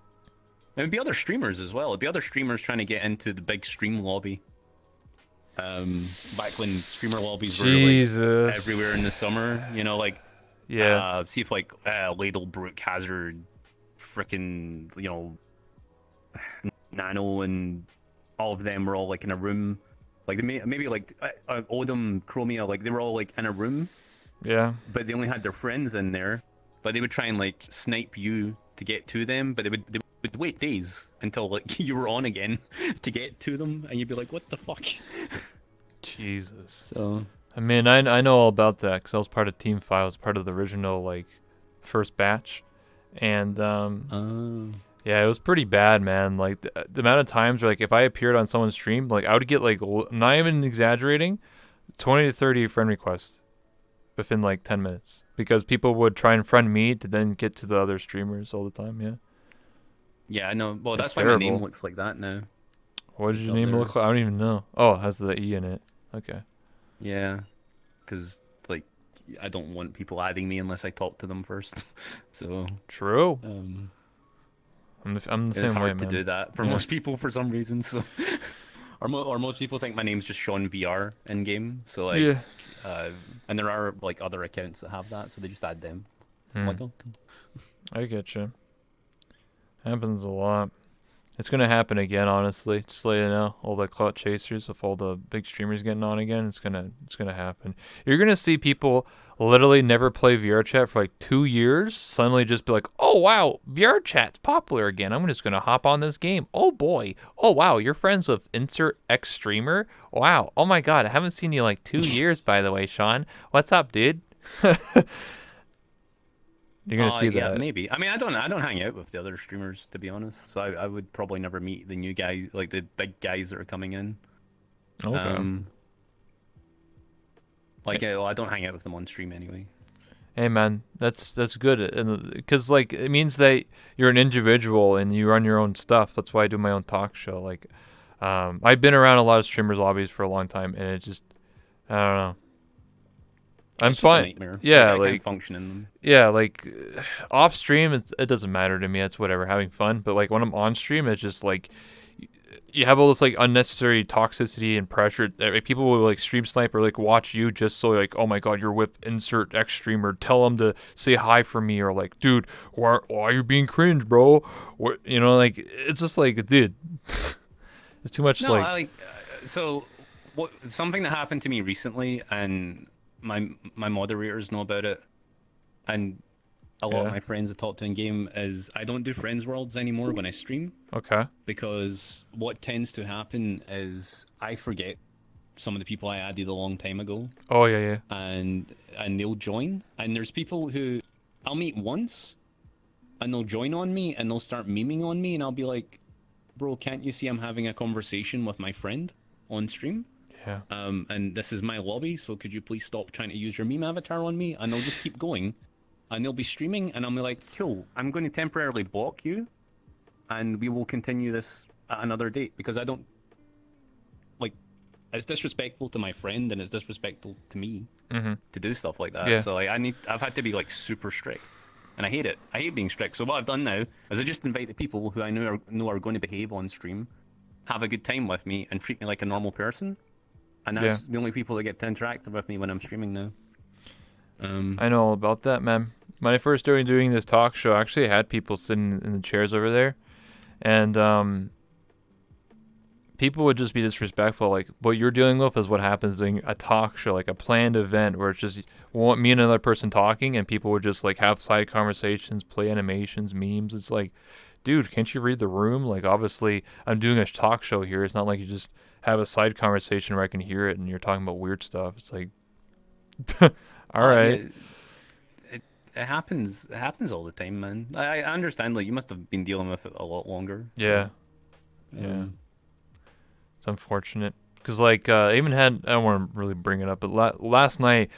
It would be other streamers as well. It'd be other streamers trying to get into the big stream lobby. Back when streamer lobbies were like Jesus. everywhere in the summer, like Yeah. see if like Ladlebrook Hazard, freaking Nano and all of them were all like in a room, like maybe like Odom, Chromia, like they were all like in a room, Yeah. but they only had their friends in there, but they would try and like snipe you to get to them, but they would wait days until like you were on again to get to them, and you'd be like, what the fuck? Jesus. So I mean, I know all about that because I was part of Team Five. I was part of the original like first batch, and yeah, it was pretty bad, man. Like the amount of times where like if I appeared on someone's stream, like I would get like I'm not even exaggerating, 20 to 30 friend requests within like 10 minutes because people would try and friend me to then get to the other streamers all the time. Yeah, yeah, I know. Well, it's that's why my name terrible. looks like that now. What did It's your up name there. look like? I don't even know. Oh, it has the E in it. Okay. Yeah, because like I don't want people adding me unless I talk to them first. So True. um, I'm the and it's same way, hard to man. do that for Yeah. most people for some reason. So or most people think my name's just Sean VR in game. So like Yeah. and there are like other accounts that have that, so they just add them. I'm Hmm. like, oh, cool. I get you. Happens a lot. It's gonna happen again, honestly. Just let you know, all the clout chasers with all the big streamers getting on again. It's gonna happen. You're gonna see people literally never play VR chat for like 2 years. Suddenly, just be like, "Oh wow, VR chat's popular again. I'm just gonna hop on this game. Oh boy. Oh wow, you're friends with insert X streamer. Wow. Oh my god, I haven't seen you in like 2 years. By the way, Sean, what's up, dude?" You're gonna see Yeah, that. maybe. I mean, I don't hang out with the other streamers to be honest. So I would probably never meet the new guys, like the big guys that are coming in. Okay. Um, like well, I don't hang out with them on stream anyway. Hey man, that's good, and because like it means that you're an individual and you run your own stuff. That's why I do my own talk show. Like, I've been around a lot of streamers' lobbies for a long time, and it just, I don't know. I'm It's just a fine. nightmare. Yeah, I can't like function in them. yeah, like off stream, it doesn't matter to me. It's whatever, having fun. But like when I'm on stream, it's just like you have all this like unnecessary toxicity and pressure. People will like stream snipe or like watch you just so like, oh my god, you're with insert X streamer. Tell them to say hi for me, or like, dude, why are you being cringe, bro? What like it's just like, dude, it's too much. No, Like, I like so what something that happened to me recently, and my moderators know about it, and a lot of Yeah. my friends I talk to in game is I don't do friends worlds anymore when I stream, Okay. because what tends to happen is I forget some of the people I added a long time ago, Oh yeah, yeah. and they'll join, and there's people who I'll meet once and they'll join on me and they'll start memeing on me, and I'll be like, bro, can't you see I'm having a conversation with my friend on stream? Yeah. And this is my lobby, so could you please stop trying to use your meme avatar on me? And they'll just keep going, and they'll be streaming, and I'm like, cool, I'm going to temporarily block you, and we will continue this at another date, because I don't like. It's disrespectful to my friend, and it's disrespectful to me Mm-hmm. to do stuff like that. Yeah. So like, I've had to be like super strict, and I hate it. I hate being strict. So what I've done now is I just invite the people who I know are going to behave on stream, have a good time with me, and treat me like a normal person. And that's the only people that get to interact with me when I'm streaming now. I know all about that, man. When I first started doing this talk show, I actually had people sitting in the chairs over there, and people would just be disrespectful. Like, what you're dealing with is what happens during a talk show, like a planned event where it's just me and another person talking, and people would just like have side conversations, play animations, memes. It's like, dude, can't you read the room? Like, obviously, I'm doing a talk show here. It's not like you just have a side conversation where I can hear it and you're talking about weird stuff. It's like, all right. Yeah, it happens. It happens all the time, man. I understand. Like, you must have been dealing with it a lot longer. Yeah. So, Yeah. It's unfortunate because, like, I even had, I don't want to really bring it up, but last night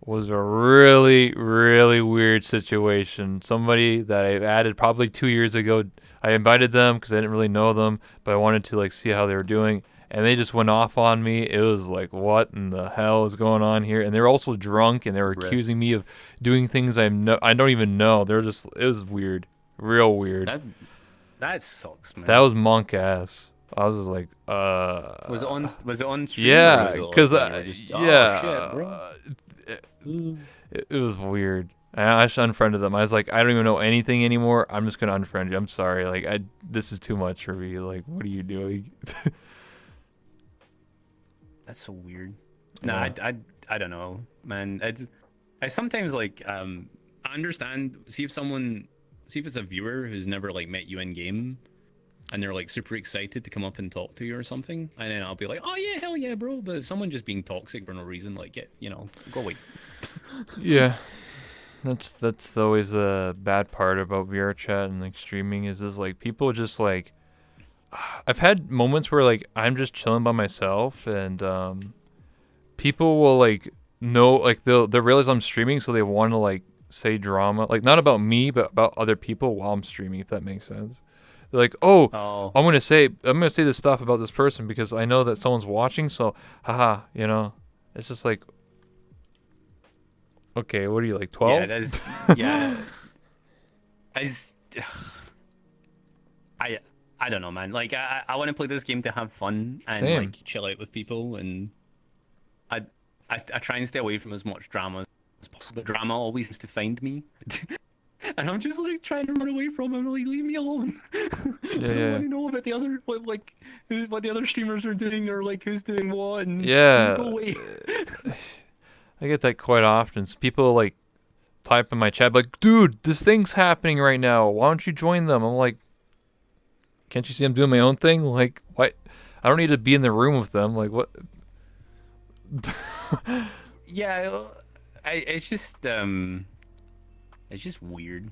was a really, really weird situation. Somebody that I added probably 2 years ago, I invited them because I didn't really know them, but I wanted to, like, see how they were doing. And they just went off on me. It was like, what in the hell is going on here? And they were also drunk, and they were accusing me of doing things I don't even know. They're just, it was weird, real weird. that sucks, man. That was monk ass. I was just like, Was it on stream? yeah, Or was because it like, just, yeah, oh, shit, bro. it was weird. And I just unfriended them. I was like, I don't even know anything anymore. I'm just gonna unfriend you. I'm sorry. Like, this is too much for me. Like, what are you doing? That's so weird. No, Yeah. I don't know, man. I sometimes like I understand. See if it's a viewer who's never like met you in game, and they're like super excited to come up and talk to you or something, and then I'll be like, oh yeah, hell yeah, bro. But if someone just being toxic for no reason, like, go away. Yeah. That's always the bad part about VR chat and like streaming is like people just like I've had moments where like I'm just chilling by myself and people will like know like they'll realize I'm streaming so they want to like say drama like not about me but about other people while I'm streaming, if that makes sense. They're like, oh, Oh, I'm gonna say this stuff about this person because I know that someone's watching, so haha, it's just like, okay, what are you, like 12? yeah, that's yeah. As I don't know, man. Like I want to play this game to have fun and Same. like chill out with people, and I, I try and stay away from as much drama as possible. The drama always seems to find me, and I'm just like trying to run away from it. I'm like, leave me alone. I don't want to know about the other what the other streamers are doing or like who's doing what, and Yeah. just go away. I get that quite often. People like type in my chat like, dude, this thing's happening right now. Why don't you join them? I'm like, can't you see I'm doing my own thing? Like, what? I don't need to be in the room with them. Like, what? Yeah, it's just weird.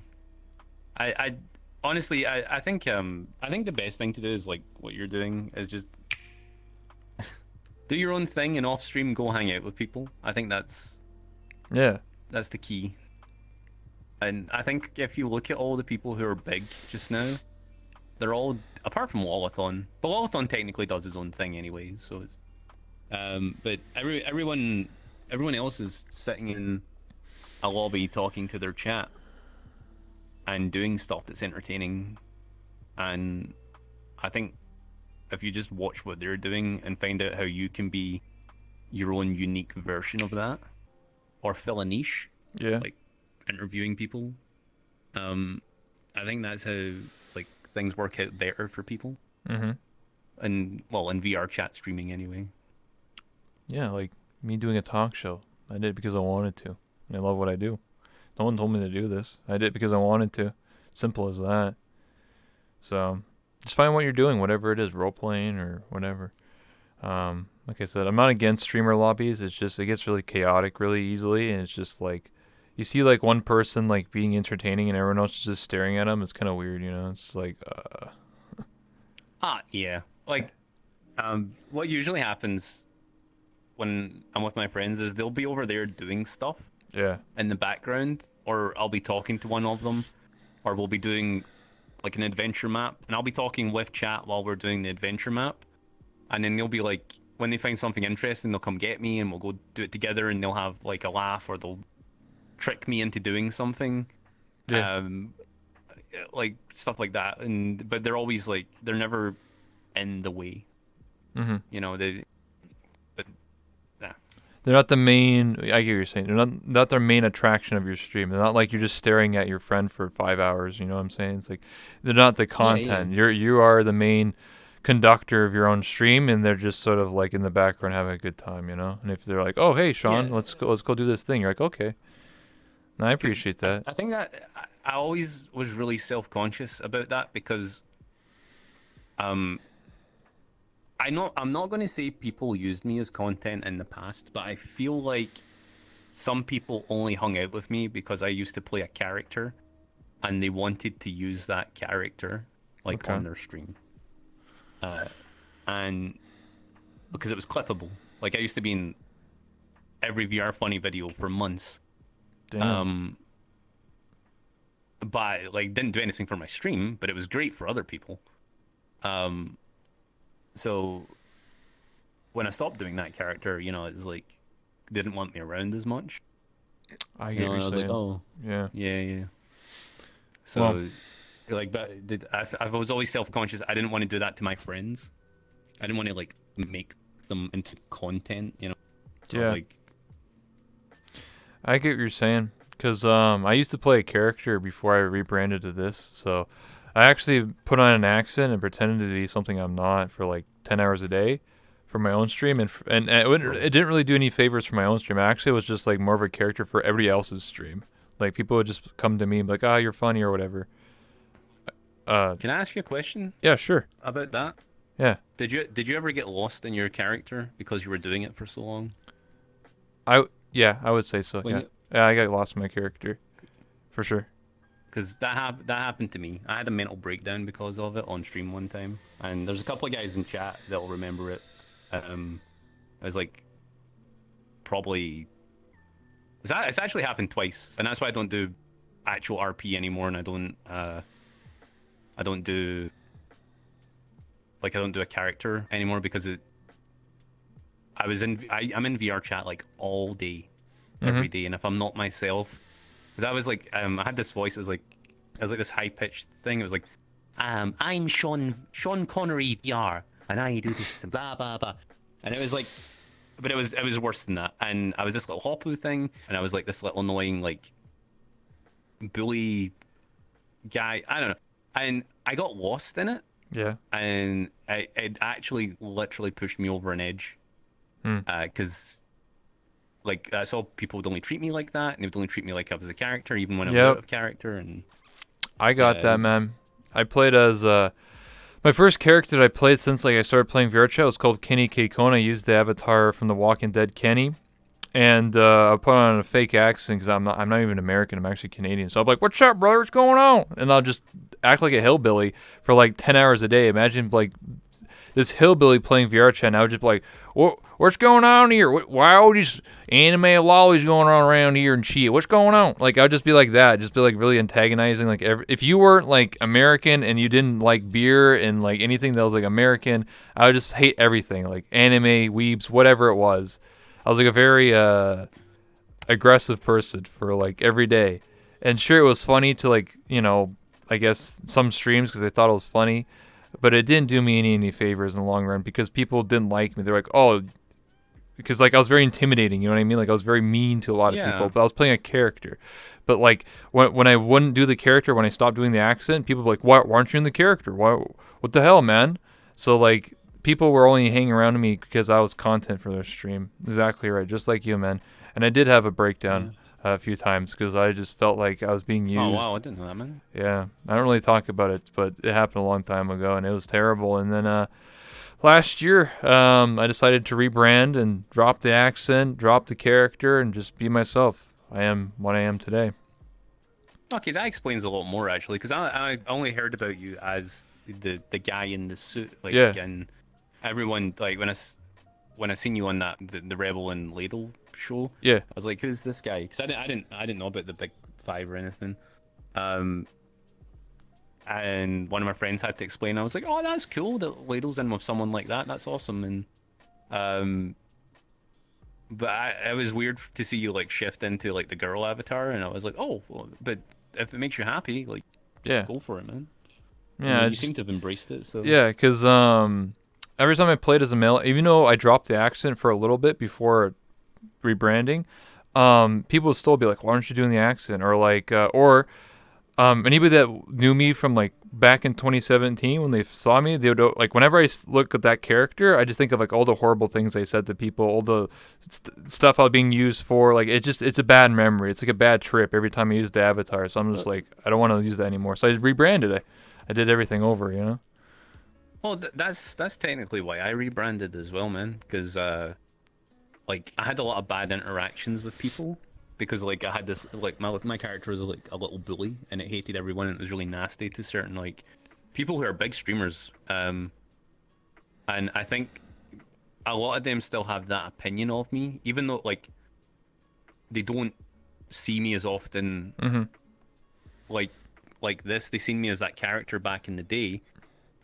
I honestly I think the best thing to do is like what you're doing is just do your own thing and off stream go hang out with people. I think that's Yeah. the key. And I think if you look at all the people who are big just now, they're all apart from Lolathon. But Lolathon technically does his own thing anyway, so it's but everyone else is sitting in a lobby talking to their chat and doing stuff that's entertaining. And I think if you just watch what they're doing and find out how you can be your own unique version of that or fill a niche, Yeah. like interviewing people, I think that's how like things work out better for people. Mm-hmm. And well, in VR chat streaming anyway. Yeah, like me doing a talk show. I did it because I wanted to. And I love what I do. No one told me to do this. I did it because I wanted to. Simple as that. So just find what you're doing, whatever it is, role playing or whatever. Like I said, I'm not against streamer lobbies. It's just it gets really chaotic really easily, and it's just like you see like one person like being entertaining and everyone else is just staring at them. It's kind of weird, you know. It's like, Yeah. Like, what usually happens when I'm with my friends is they'll be over there doing stuff yeah, in the background, or I'll be talking to one of them, or we'll be doing like an adventure map, and I'll be talking with chat while we're doing the adventure map, and then they'll be like, when they find something interesting, they'll come get me, and we'll go do it together, and they'll have like a laugh, or they'll trick me into doing something, yeah. like stuff like that, and but they're always like they're never in the way, hmm you know. But yeah. They're not the main. I get what you're saying. They're not their main attraction of your stream. They're not like you're just staring at your friend for 5 hours. You know what I'm saying? It's like they're not the Yeah, yeah. content. You are the main conductor of your own stream, and they're just sort of like in the background having a good time. You know. And if they're like, "Oh, hey, Sean, Yeah. let's go do this thing," you're like, "Okay." And I appreciate that. I think that I always was really self-conscious about that because I'm not going to say people used me as content in the past, but I feel like some people only hung out with me because I used to play a character and they wanted to use that character like Okay. on their stream. And because it was clippable. Like I used to be in every VR funny video for months. Damn. But like didn't do anything for my stream, but it was great for other people. So when I stopped doing that character, you know, it's like they didn't want me around as much. I You get know, what and I you're was saying. like, oh, Yeah. yeah, yeah. So Well, like, but I was always self-conscious. I didn't want to do that to my friends. I didn't want to like make them into content, you know. So yeah. like, I get what you're saying. Because I used to play a character before I rebranded to this. So I actually put on an accent and pretended to be something I'm not for like 10 hours a day for my own stream. And it didn't really do any favors for my own stream. I actually was just like more of a character for everybody else's stream. Like people would just come to me and be like, ah, you're funny or whatever. can I ask you a question Yeah, sure. about that? Yeah. Did you ever get lost in your character because you were doing it for so long? Yeah, I would say so. When Yeah. you, Yeah, I got lost in my character. For sure. Because that happened to me. I had a mental breakdown because of it on stream one time, and there's a couple of guys in chat that'll remember it. I was like, probably it's actually happened twice, and that's why I don't do actual RP anymore, and I don't do I don't do a character anymore because I'm in VR chat like all day, every day, and if I'm not myself, because I was like I had this voice, it was like this high pitched thing. It was like, I'm Sean Connery VR, and I do this blah blah blah, and it was like, but it was worse than that. And I was this little Hopoo thing, and I was like this little annoying like bully guy. I don't know, and I got lost in it, Yeah. and it actually literally pushed me over an edge, because like I saw people would only treat me like that, and they would only treat me like I was a character, even when I was Yep. out of character. And I got yeah, that, man. I played as my first character that I played since like I started playing VR Chat was called Kenny K. Kona. I used the avatar from The Walking Dead, Kenny, and I put on a fake accent because I'm not even American. I'm actually Canadian. So I'm like, "What's up, brother? What's going on?" And I'll just act like a hillbilly for like 10 hours a day. Imagine like this hillbilly playing VR Chat, and I would just be like, what's going on here? Why are all these anime lollies going on around here and shit? What's going on? Like, I'd just be like that. Just be like really antagonizing. Like, if you weren't like American and you didn't like beer and like anything that was like American, I would just hate everything. Like anime, weebs, whatever it was. I was like a very aggressive person for like every day. And sure, it was funny to like, you know, I guess some streams because I thought it was funny. But it didn't do me any favors in the long run because people didn't like me. They're like, oh, because like I was very intimidating, you know what I mean? Like I was very mean to a lot of Yeah. people, but I was playing a character. But like when I wouldn't do the character, when I stopped doing the accent, people were like, why aren't you in the character? What the hell, man? So like people were only hanging around to me because I was content for their stream. Exactly right, just like you, man. And I did have a breakdown a few times because I just felt like I was being used. Oh wow, I didn't know that, man. Yeah, I don't really talk about it, but it happened a long time ago, and it was terrible. And then last year, I decided to rebrand and drop the accent, drop the character, and just be myself. I am what I am today. Okay, that explains a lot more actually, because I only heard about you as the guy in the suit, like, Yeah. and everyone like when I seen you on that the Rebel and Ladle show, Yeah. I was like, who's this guy? Because I didn't know about the Big Five or anything. Um, and one of my friends had to explain. I was like, oh, that's cool that Ladle's in with someone like that. That's awesome. And um, but it was weird to see you like shift into like the girl avatar, and I was like, oh, well, but if it makes you happy, like, Yeah. go for it, man. Yeah. You it's seem just- to have embraced it, so Yeah, because every time I played as a male, even though I dropped the accent for a little bit before rebranding, people would still be like, "Why aren't you doing the accent?" Or like, or anybody that knew me from like back in 2017 when they saw me, they would like whenever I look at that character, I just think of like all the horrible things I said to people, all the stuff I was being used for. Like it's a bad memory. It's like a bad trip every time I use the avatar. So I'm just like, I don't want to use that anymore. So I just rebranded it. I did everything over, you know. well, that's technically why I rebranded as well, man. Because like I had a lot of bad interactions with people because like I had this like my character was like a little bully and it hated everyone and it was really nasty to certain like people who are big streamers. And I think a lot of them still have that opinion of me, even though like they don't see me as often Mm-hmm. like this. They seen me as that character back in the day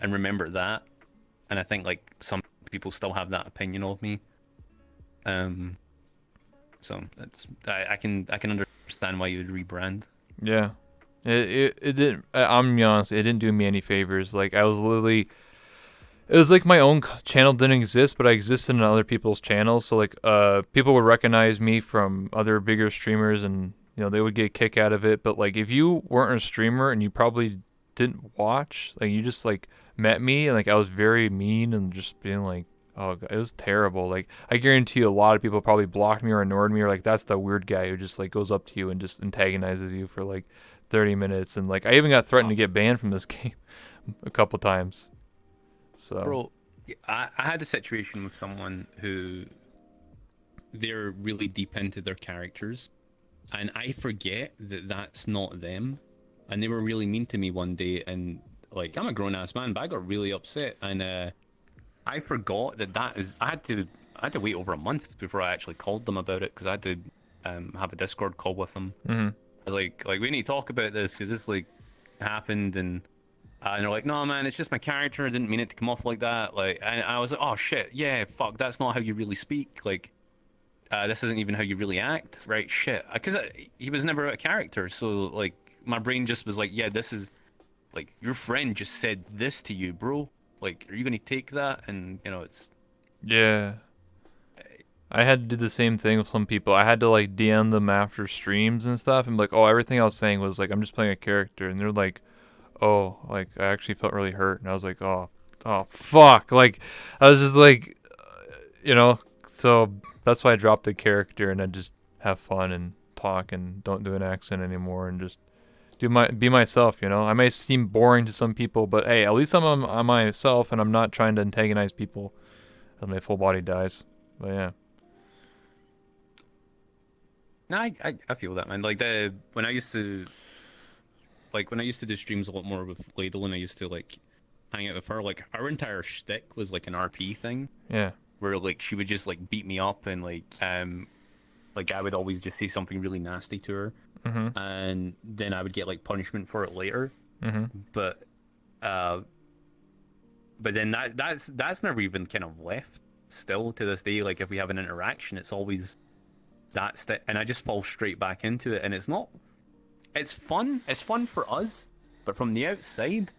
and remember that. And I think like some people still have that opinion of me. So that's I can understand why you would rebrand. Yeah. It didn't. I'm gonna be honest. It didn't do me any favors. Like I was literally, it was like my own channel didn't exist, but I existed in other people's channels. So like, people would recognize me from other bigger streamers, and they would get a kick out of it. But like, if you weren't a streamer and you probably didn't watch, like you just like met me, and like I was very mean and just being like, oh, God, it was terrible. Like I guarantee you, a lot of people probably blocked me or ignored me, or like that's the weird guy who just like goes up to you and just antagonizes you for like 30 minutes. And like I even got threatened to get banned from this game a couple times. So Bro, I had a situation with someone who they're really deep into their characters, and I forget that that's not them. And they were really mean to me one day, and like I'm a grown ass man, but I got really upset, and I forgot that is. I had to wait over a month before I actually called them about it because I had to have a Discord call with them. hmm I was like we need to talk about this because this like happened, and they're like, no man, it's just my character. I didn't mean it to come off like that. Like, and I was like, oh shit, yeah, fuck, that's not how you really speak. Like, this isn't even how you really act, right? Shit, because he was never a character, so like my brain just was like, yeah, this is like your friend just said this to you, bro. Like, are you gonna take that? And it's yeah, I had to do the same thing with some people. I had to like DM them after streams and stuff, and be like, oh, everything I was saying was like I'm just playing a character, and they're like, oh, like I actually felt really hurt, and I was like, oh, fuck, like I was just like, so that's why I dropped the character and I just have fun and talk and don't do an accent anymore and just be myself. I may seem boring to some people, but hey, at least I'm myself and I'm not trying to antagonize people as my full body dies. But yeah. no, I feel that, man. Like when I used to do streams a lot more with Ladle, and I used to like hang out with her. Like our entire shtick was like an RP thing. Yeah. Where like she would just like beat me up and like I would always just say something really nasty to her, Mhm. and then I would get like punishment for it later. Mhm. But then that's never even kind of left. Still to this day, like if we have an interaction, it's always and I just fall straight back into it, and it's not. It's fun. It's fun for us, but from the outside,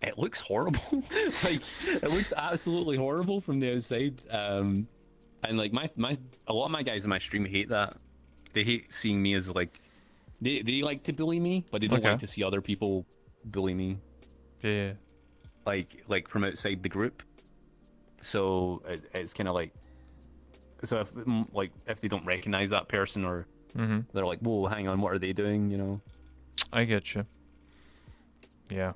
it looks horrible. Like it looks absolutely horrible from the outside. And like a lot of my guys in my stream hate that. They hate seeing me as like they like to bully me, but they don't Okay. like to see other people bully me. Yeah. Like from outside the group. So it's kind of like if they don't recognize that person or Mm-hmm. They're like, whoa, hang on, what are they doing? You know. I get you. Yeah.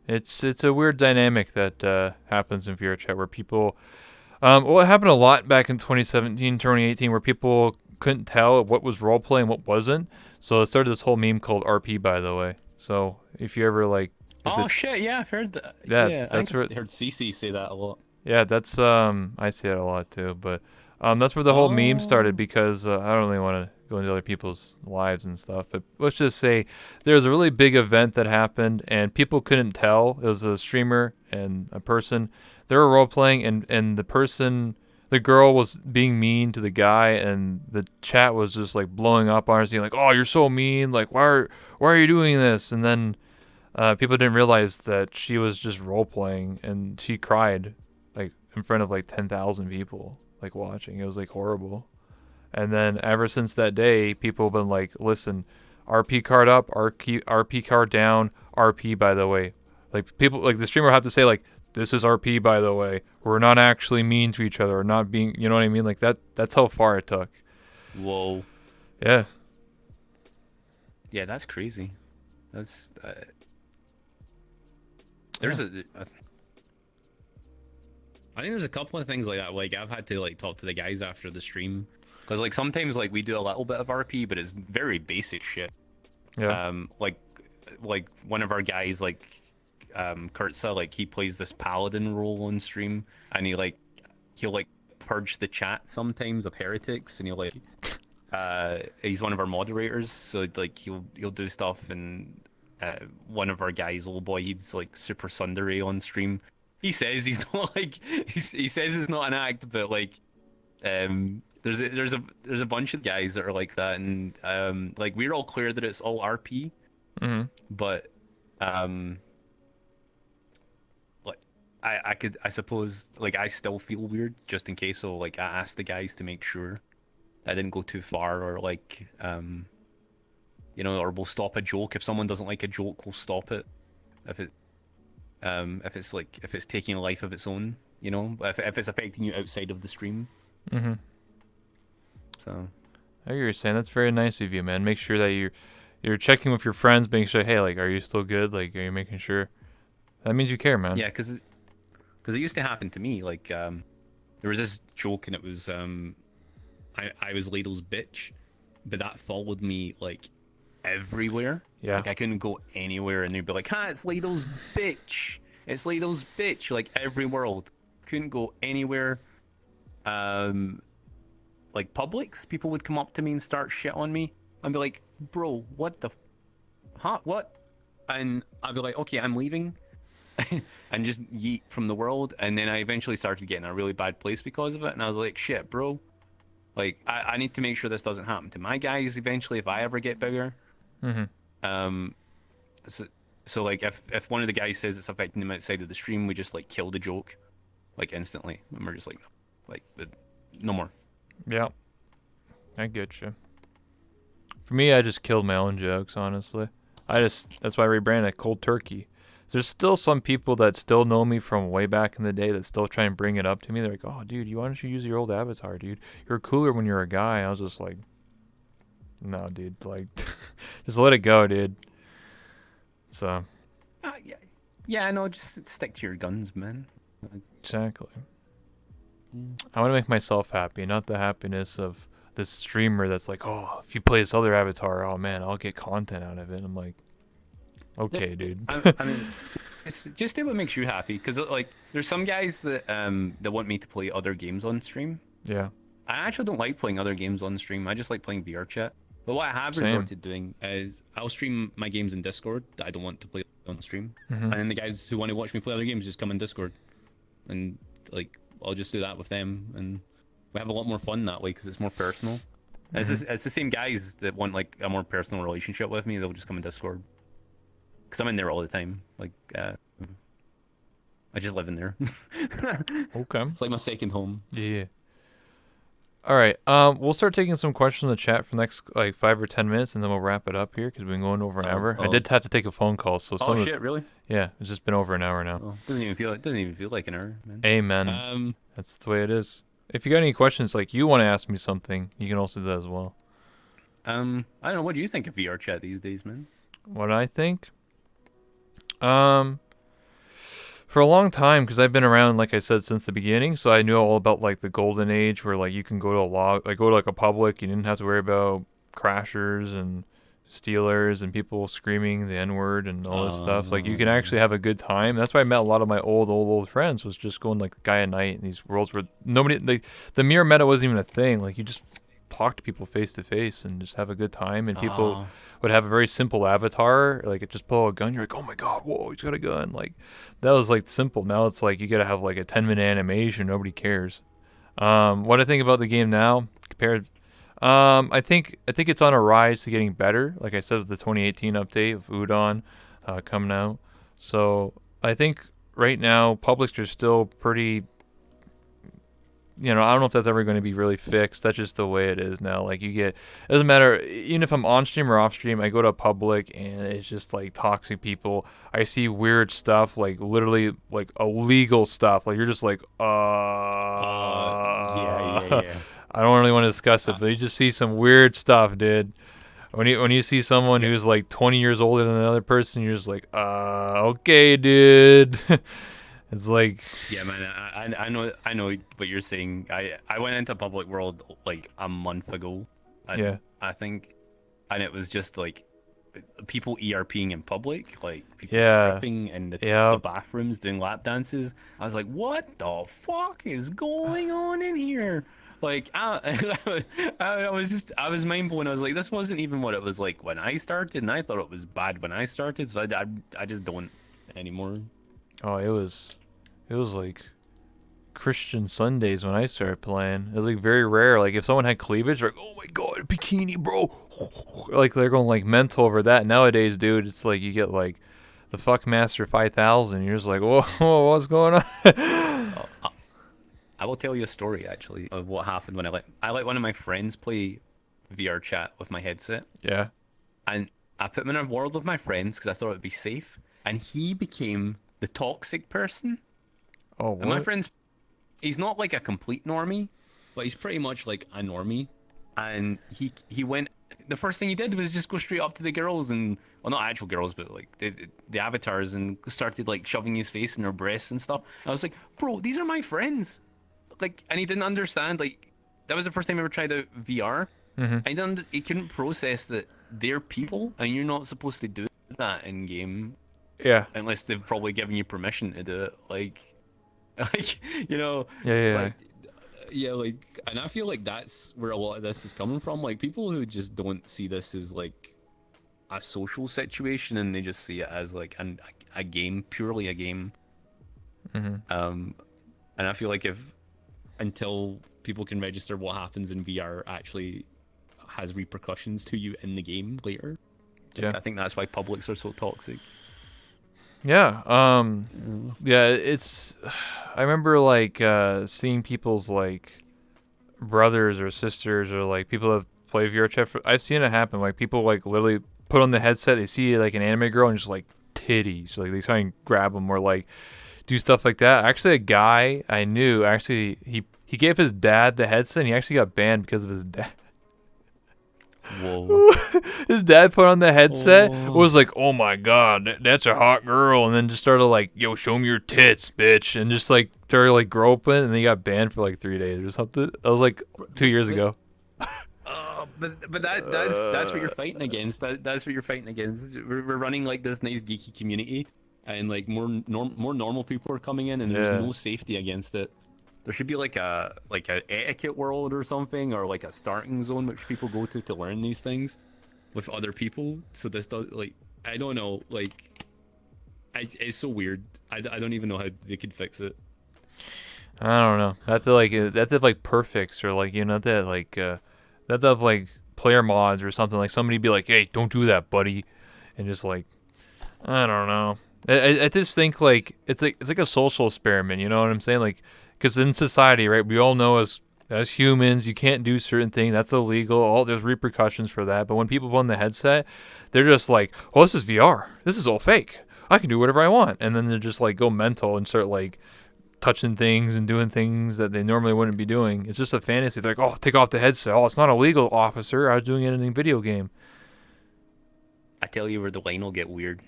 It's a weird dynamic that happens in VRChat where people, well, it happened a lot back in 2017, 2018, where people couldn't tell what was roleplay and what wasn't. So it started this whole meme called RP, by the way. So if you ever like, if Oh it, shit, yeah, I've heard that. yeah, Yeah, I that's think where, I've heard CC say that a lot. yeah, that's I see it a lot too. But that's where the whole meme started Oh. because I don't really want to go into other people's lives and stuff. But let's just say there was a really big event that happened and people couldn't tell. It was a streamer and a person. They were role playing and the person, the girl was being mean to the guy and the chat was just like blowing up on her, saying like, "Oh, you're so mean! Like, why are you doing this?" And then people didn't realize that she was just role playing and she cried like in front of like 10,000 people like watching. It was like horrible. And then ever since that day, people have been like, listen, RP card up, RP card down, RP by the way. Like people, like the streamer have to say like, this is RP by the way. We're not actually mean to each other, or not being, you know what I mean? Like that. That's how far it took. Whoa. Yeah. Yeah, that's crazy. That's there's I think there's a couple of things like that. Like I've had to like talk to the guys after the stream because like sometimes like we do a little bit of RP, but it's very basic shit. Yeah. Like one of our guys like Kurtza, like he plays this paladin role on stream, and he'll like purge the chat sometimes of heretics, and he'll like he's one of our moderators, so like he'll do stuff, and one of our guys, old boy, he's like super tsundere on stream. He says he's not like he says it's not an act, but like there's a bunch of guys that are like that, and like we're all clear that it's all RP, Mm-hmm. but like I suppose like I still feel weird just in case, so like I asked the guys to make sure I didn't go too far, or like you know, or we'll stop a joke if someone doesn't like a joke, we'll stop it if it's taking a life of its own, you know, if it's affecting you outside of the stream. Mm-hmm. So I hear you're saying. That's very nice of you, man. Make sure that you're checking with your friends, making sure, hey, like, are you still good? Like, are you making sure? That means you care, man. yeah, because it used to happen to me. Like there was this joke, and it was I was Ladle's bitch, but that followed me like everywhere. Yeah. Like I couldn't go anywhere, and they'd be like, it's Ladle's bitch. It's Ladle's bitch. Like every world, couldn't go anywhere. Like Publix, people would come up to me and start shit on me. I'd be like, bro, what the, what? And I'd be like, okay, I'm leaving, and just yeet from the world. And then I eventually started getting a really bad place because of it. And I was like, shit, bro. Like I need to make sure this doesn't happen to my guys eventually if I ever get bigger. Mm-hmm. So like if one of the guys says it's affecting them outside of the stream, we just like kill the joke, like instantly, and we're just like no more. Yeah. I get you. For me, I just killed my own jokes, honestly. That's why I rebranded it Cold Turkey. There's still some people that still know me from way back in the day that still try and bring it up to me. They're like, oh, dude, why don't you use your old avatar, dude? You're cooler when you're a guy. I was just like, no, dude. Like, just let it go, dude. So. Yeah, no, just stick to your guns, man. Exactly. I want to make myself happy, not the happiness of this streamer that's like, oh, if you play this other avatar, oh man, I'll get content out of it. I'm like, okay, dude. I mean, just do what makes you happy, because like there's some guys that want me to play other games on stream. Yeah. I actually don't like playing other games on stream. I just like playing VR chat. But what I have resorted to doing is I'll stream my games in Discord that I don't want to play on stream, and then the guys who want to watch me play other games just come in Discord, and like I'll just do that with them, and we have a lot more fun that way because it's more personal. It's the same guys that want like a more personal relationship with me. They'll just come in Discord because I'm in there all the time. Like I just live in there. Okay. It's like my second home. Yeah. All right. We'll start taking some questions in the chat for the next like 5 or 10 minutes, and then we'll wrap it up here because we've been going over an hour. I did have to take a phone call, so some Oh of shit, really? yeah, it's just been over an hour now. Oh, doesn't even feel like an hour, man. Amen. That's the way it is. if you got any questions, like you want to ask me something, you can also do that as well. I don't know. What do you think of VR chat these days, man? What I think? Um, for a long time, because I've been around, like I said, since the beginning, so I knew all about like the golden age, where like you can go to go to like a public, you didn't have to worry about crashers and stealers and people screaming the N word and all this stuff. Like you can actually have a good time. That's why I met a lot of my old friends. Was just going like Guy at Night in these worlds where nobody like the mirror meta wasn't even a thing. Like you just talk to people face to face and just have a good time, and people would have a very simple avatar, like it just pull out a gun, you're like, oh my god, whoa, he's got a gun. Like that was like simple. Now it's like you gotta have like a 10-minute animation, nobody cares. What I think about the game now compared, I think it's on a rise to getting better. Like I said, with the 2018 update of Udon coming out, so I think right now publics are still pretty, I don't know if that's ever going to be really fixed. That's just the way it is now. Like it doesn't matter. Even if I'm on stream or off stream, I go to a public and it's just like toxic people. I see weird stuff, like literally like illegal stuff. Like you're just like, Yeah. I don't really want to discuss it, but you just see some weird stuff, dude. When you see someone who's like 20 years older than another person, you're just like, okay, dude. It's like, Yeah, man. I know what you're saying. I went into public world like a month ago. Yeah. I think, and it was just like people ERPing in public, like people Yeah. stripping in the Yep. bathrooms doing lap dances. I was like, what the fuck is going on in here? Like, I was mind blown. I was like, this wasn't even what it was like when I started, and I thought it was bad when I started, so I just don't anymore. Oh, it was like Christian Sundays when I started playing. It was like very rare. Like if someone had cleavage, like, oh my god, a bikini, bro. Like they're going like mental over that. Nowadays, dude, it's like you get like the Fuckmaster 5000. You're just like, whoa, what's going on? I will tell you a story actually of what happened when I let one of my friends play VR chat with my headset, Yeah. and I put him in a world with my friends because I thought it would be safe, and he became the toxic person. Oh, And my what? friend's he's not like a complete normie, but he's pretty much like a normie. And he went. The first thing he did was just go straight up to the girls and, well, not actual girls, but like the avatars, and started like shoving his face in their breasts and stuff. I was like, bro, these are my friends. Like, and he didn't understand. Like, that was the first time I ever tried out VR. Mhm. And he couldn't process that they're people, and you're not supposed to do that in game Yeah. unless they've probably given you permission to do it. Like, like Yeah. like yeah, like, and I feel like that's where a lot of this is coming from. Like, people who just don't see this as like a social situation, and they just see it as like a game, purely a game. Mhm. And I feel like if until people can register what happens in VR actually has repercussions to you in the game later. Yeah. I think that's why publics are so toxic. Yeah. Yeah. It's. I remember like seeing people's like brothers or sisters or like people that play VR chat. I've seen it happen. Like people like literally put on the headset. They see like an anime girl and just like titties. Like they try and grab them or like do stuff like that. Actually, a guy I knew actually he gave his dad the headset. And he actually got banned because of his dad. Whoa. His dad put on the headset, Oh. was like, oh my god, that's a hot girl, and then just started like, yo, show me your tits, bitch, and just like started like groping, and then he got banned for like 3 days or something. That was like 2 years ago. But that's what you're fighting against. That's what you're fighting against. We're running like this nice geeky community, and like more normal people are coming in, and Yeah. there's no safety against it. There should be like a etiquette world or something, or like a starting zone which people go to learn these things with other people. So this does, like, I don't know, like, it's so weird. I don't even know how they could fix it. I don't know. That's like perfects or like that like that have like player mods or something. Like somebody be like, hey, don't do that, buddy, and just like, I don't know. I just think like it's like a social experiment. You know what I'm saying? Like, because in society, right, we all know as humans, you can't do certain things. That's illegal. There's repercussions for that. But when people put on the headset, they're just like, "Oh, this is VR. This is all fake. I can do whatever I want." And then they're just like go mental and start like touching things and doing things that they normally wouldn't be doing. It's just a fantasy. They're like, oh, take off the headset. Oh, it's not illegal, officer. I was doing it in a video game. I tell you where the line will get weird.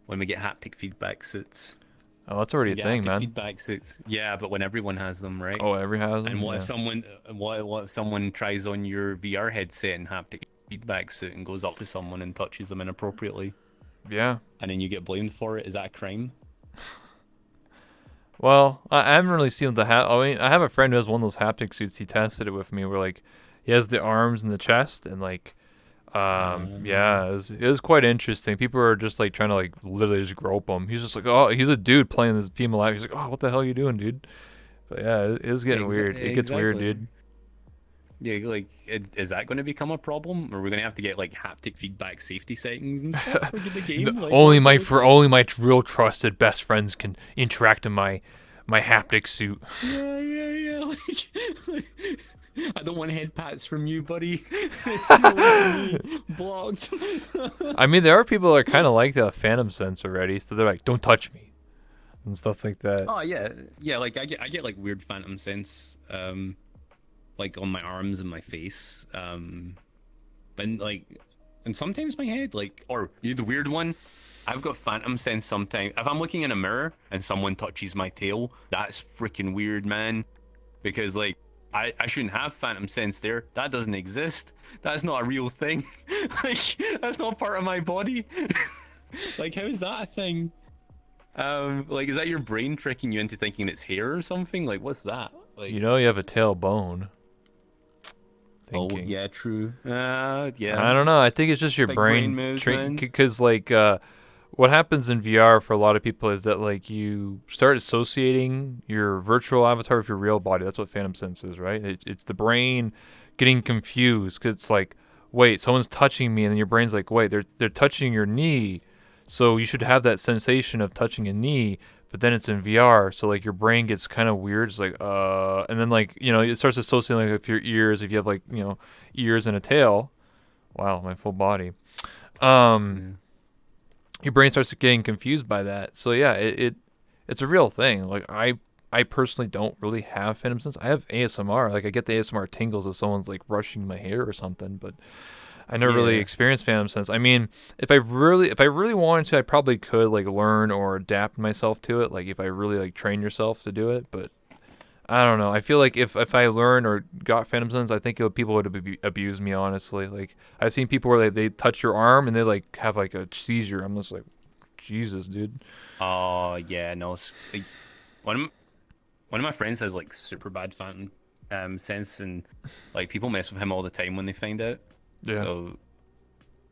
When we get haptic feedback suits. Oh, that's already a Yeah, thing, haptic man. feedback suits. Yeah, but when everyone has them, right? Oh, every has them. And what Yeah. if someone, what if someone tries on your VR headset and haptic feedback suit and goes up to someone and touches them inappropriately, Yeah. and then you get blamed for it? Is that a crime? Well, I haven't really seen the I mean, I have a friend who has one of those haptic suits. He tested it with me, where like he has the arms and the chest, and like, yeah, it was quite interesting. People are just like trying to like literally just grope him. He's just like, oh, he's a dude playing this female act. He's like, oh, what the hell are you doing, dude? But yeah, it was getting weird. It gets weird, dude. Yeah, like, is that going to become a problem? Or we're going to have to get like haptic feedback safety settings and stuff for the game? Like, only my real trusted best friends can interact in my haptic suit. Yeah. Like, I don't want head pats from you, buddy. Blocked. I mean, there are people that are kind of like the Phantom Sense already, so they're like, "Don't touch me," and stuff like that. Oh yeah. Like I get like weird phantom sense, like on my arms and my face, and like, and sometimes my head, like, or you the weird one. I've got phantom sense sometimes. If I'm looking in a mirror and someone touches my tail, that's freaking weird, man. Because like, I shouldn't have phantom sense there. That doesn't exist. That's not a real thing. Like, that's not part of my body. Like, how is that a thing? Like, is that your brain tricking you into thinking it's hair or something? Like, what's that? Like, You know, you have a tailbone. oh Thinking. yeah, true. Yeah. I don't know. I think it's just your Big brain, brain moves, man. because like what happens in VR for a lot of people is that like you start associating your virtual avatar with your real body. That's what Phantom Sense is, right? It's the brain getting confused because it's like, wait, someone's touching me, and then your brain's like, wait, they're touching your knee, so you should have that sensation of touching a knee. But then it's in VR, so like your brain gets kind of weird. It's like, and then like it starts associating like with your ears if you have like ears and a tail. Wow, my full body. Your brain starts getting confused by that. So yeah, it's a real thing. Like I personally don't really have Phantom Sense. I have ASMR. Like I get the ASMR tingles if someone's like brushing my hair or something, but I never really experienced Phantom Sense. I mean, if I really wanted to, I probably could like learn or adapt myself to it. Like if I really like train yourself to do it, but I don't know. I feel like if I learned or got Phantom Sense, I think people would abuse me, honestly. Like I've seen people where they touch your arm and they like have like a seizure. I'm just like, Jesus, dude. Oh yeah, no. Like, one of my friends has like super bad phantom sense, and like people mess with him all the time when they find out. Yeah. So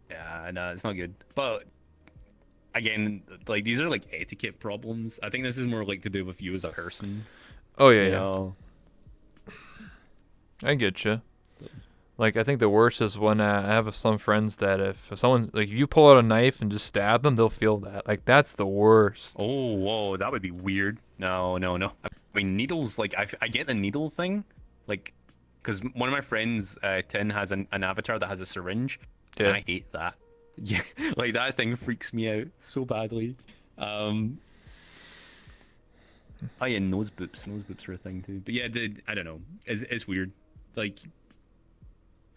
yeah, no, it's not good. But again, like these are like etiquette problems. I think this is more like to do with you as a person. Oh yeah, You yeah. know? I get you. Like I think the worst is when I have some friends that if someone like you pull out a knife and just stab them, they'll feel that. Like that's the worst. Oh, whoa, that would be weird. No. I mean, needles, like, I get the needle thing, like, because one of my friends, Tin, has an avatar that has a syringe, and Yeah. I hate that. Yeah, like, that thing freaks me out so badly. Oh, yeah, nose boops. Nose boops are a thing, too. But yeah, I don't know. It's weird. Like,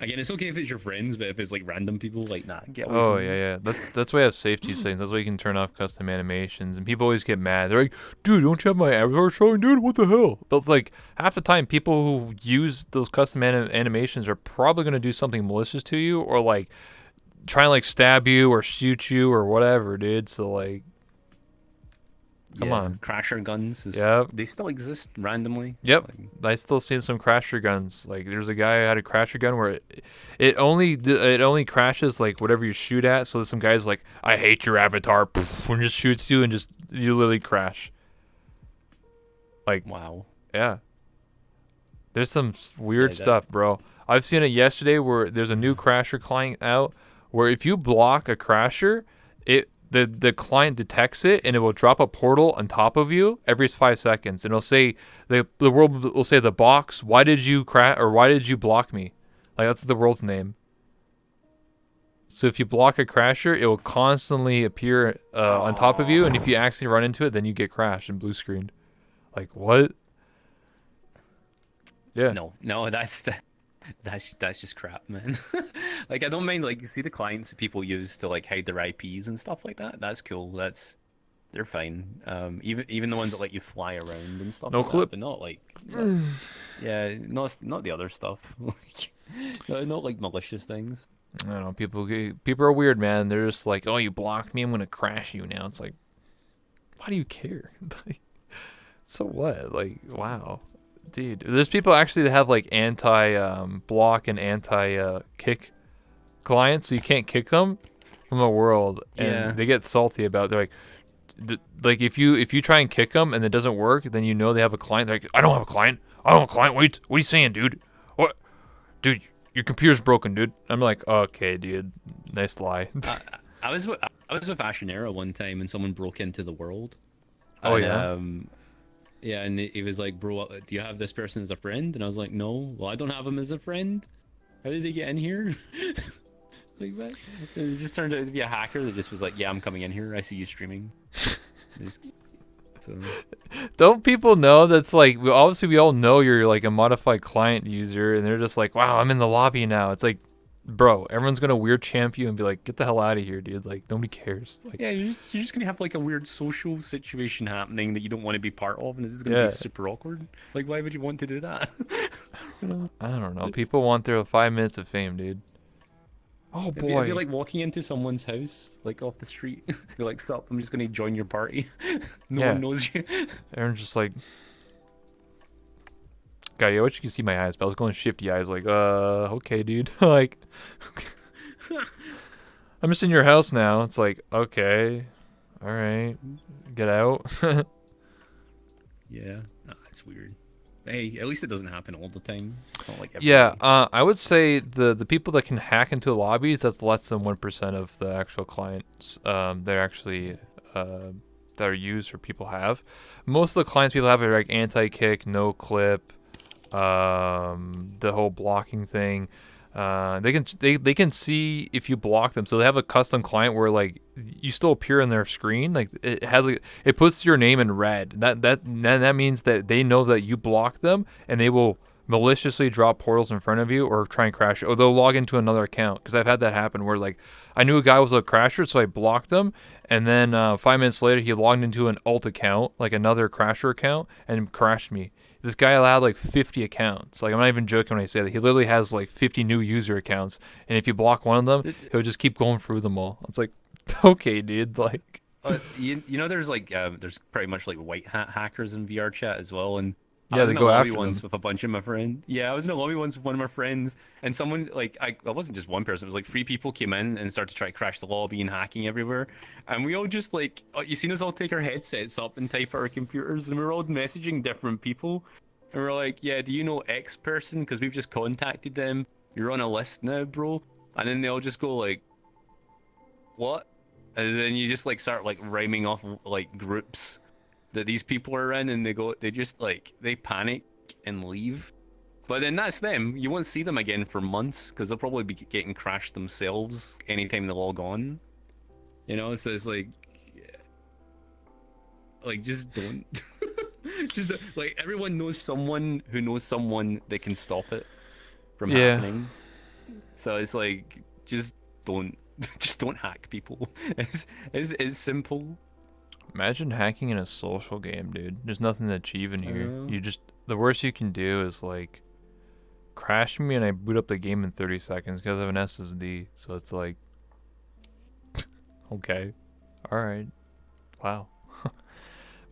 again, it's okay if it's your friends, but if it's, like, random people, like, nah, get away Oh from me. yeah. That's why I have safety settings. That's why you can turn off custom animations. And people always get mad. They're like, "Dude, don't you have my avatar showing, dude? What the hell?" But it's like half the time, people who use those custom animations are probably gonna do something malicious to you, or like try and like stab you or shoot you or whatever, dude. So like, come Yeah, on. Crasher guns. Yep. They still exist randomly. Yep. Like, I still see some crasher guns. Like there's a guy who had a crasher gun where it only crashes like whatever you shoot at. So some guy's like, "I hate your avatar," and just shoots you and just you literally crash. Like wow. yeah, there's some weird Yeah, that- stuff, bro. I've seen it yesterday where there's a new crasher client out where if you block a crasher, the client detects it and it will drop a portal on top of you every 5 seconds and it'll say the world will say the box, why did you crash or why did you block me? Like that's the world's name. So if you block a crasher, it will constantly appear on top of you, and if you accidentally run into it, then you get crashed and blue screened. Like what? Yeah. No, that's just crap, man. Like I don't mind like you see the clients that people use to like hide their IPs and stuff like that. That's cool. They're fine. Even the ones that let you fly around and stuff No like that, clip. but not like yeah, not the other stuff. Not like malicious things. I don't know. People are weird, man. They're just like, oh, you blocked me. I'm gonna crash you now. It's like, why do you care? Like, so what? Like, wow, dude. There's people actually that have like anti block and anti kick clients, so you can't kick them from the world, and Yeah. they get salty about. It. They're like, like if you try and kick them and it doesn't work, then you know they have a client. They're like, I don't have a client. I don't have a client. What are you saying, dude? What, dude? Your computer's broken, dude. I'm like, okay, dude. Nice lie. I, I was with Ashenera one time and someone broke into the world. Oh, And, yeah? Yeah, and he was like, "Bro, do you have this person as a friend?" And I was like, "No." Well, I don't have him as a friend. How did they get in here? Like that. It just turned out to be a hacker that just was like, "Yeah, I'm coming in here. I see you streaming." Just- So Don't people know that's like obviously we all know you're like a modified client user, and they're just like, wow, I'm in the lobby now. It's like, bro, everyone's gonna weird champ you and be like, get the hell out of here, dude. Like nobody cares. Like, yeah, you're just gonna have like a weird social situation happening that you don't want to be part of, and this is gonna yeah, be super awkward. Like, why would you want to do that? You know? I don't know. People want their 5 minutes of fame, dude. Oh It'd boy. be like walking into someone's house, like off the street. You're like, "Sup, I'm just gonna join your party." No Yeah. one knows you. Everyone's just like, God, yeah, what you can see my eyes, but I was going shifty eyes, like, okay, dude. Like, I'm just in your house now. It's like, okay, all right, get out. Yeah, nah, it's weird. Hey, at least it doesn't happen all the time. It's not like every Yeah, day. I would say the people that can hack into lobbies, that's less than 1% of the actual clients. They're actually that are used or people have. Most of the clients people have are like anti-kick, no clip, the whole blocking thing. They can see if you block them, so they have a custom client where like you still appear on their screen. Like it has like it puts your name in red. That means that they know that you blocked them, and they will maliciously drop portals in front of you or try and crash it, or they'll log into another account. Because I've had that happen where like I knew a guy was a crasher, so I blocked him, and then 5 minutes later he logged into an alt account, like another crasher account, and crashed me. This guy allowed like 50 accounts. Like I'm not even joking when I say that. He literally has like 50 new user accounts, and if you block one of them, he'll just keep going through them all. It's like, okay, dude. Like, You know, there's like there's pretty much like white hat hackers in VR chat as well, and I yeah, was they in a go lobby after once them. with a bunch of my friends. Yeah, I was in a lobby once with one of my friends, and someone like I wasn't just one person. It was like three people came in and started to try to crash the lobby and hacking everywhere, and we all just like you seen us all take our headsets up and type at our computers, and we were all messaging different people, and we're like, yeah, do you know X person? Because we've just contacted them. You're on a list now, bro. And then they all just go like, what? And then you just like start like rhyming off like groups that these people are in, and they just like they panic and leave. But then that's them. You won't see them again for months because they'll probably be getting crashed themselves anytime they log on. You know, so it's like just don't. Just like everyone knows someone who knows someone that can stop it from Yeah. happening. So it's like just don't just don't hack people. It's simple. Imagine hacking in a social game, dude. There's nothing to achieve in here. know. You just the worst you can do is like crash me and I boot up the game in 30 seconds because I have an SSD. So it's like, okay, all right, wow.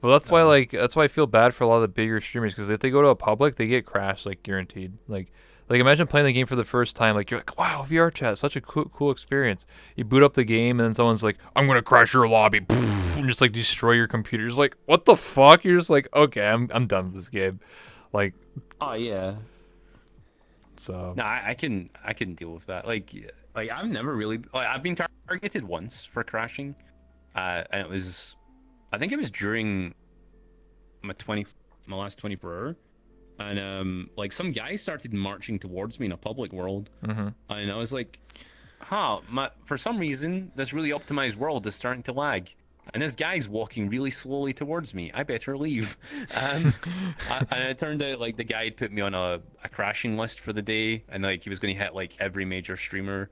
Well, that's why that's why I feel bad for a lot of the bigger streamers because if they go to a public, they get crashed like guaranteed. Like imagine playing the game for the first time. Like you're like, wow, VR chat, such a cool experience. You boot up the game and then someone's like, I'm gonna crash your lobby, and just like destroy your computer. You're just like, what the fuck? You're just like, okay, I'm done with this game. Like, Oh yeah. so No, I can deal with that. Like I've never really I've been targeted once for crashing, and it was I think it was during my last 24 hour, and like some guy started marching towards me in a public world, and I was like, huh, for some reason this really optimized world is starting to lag, and this guy's walking really slowly towards me. I better leave. And it turned out like the guy had put me on a crashing list for the day, and like he was going to hit like every major streamer.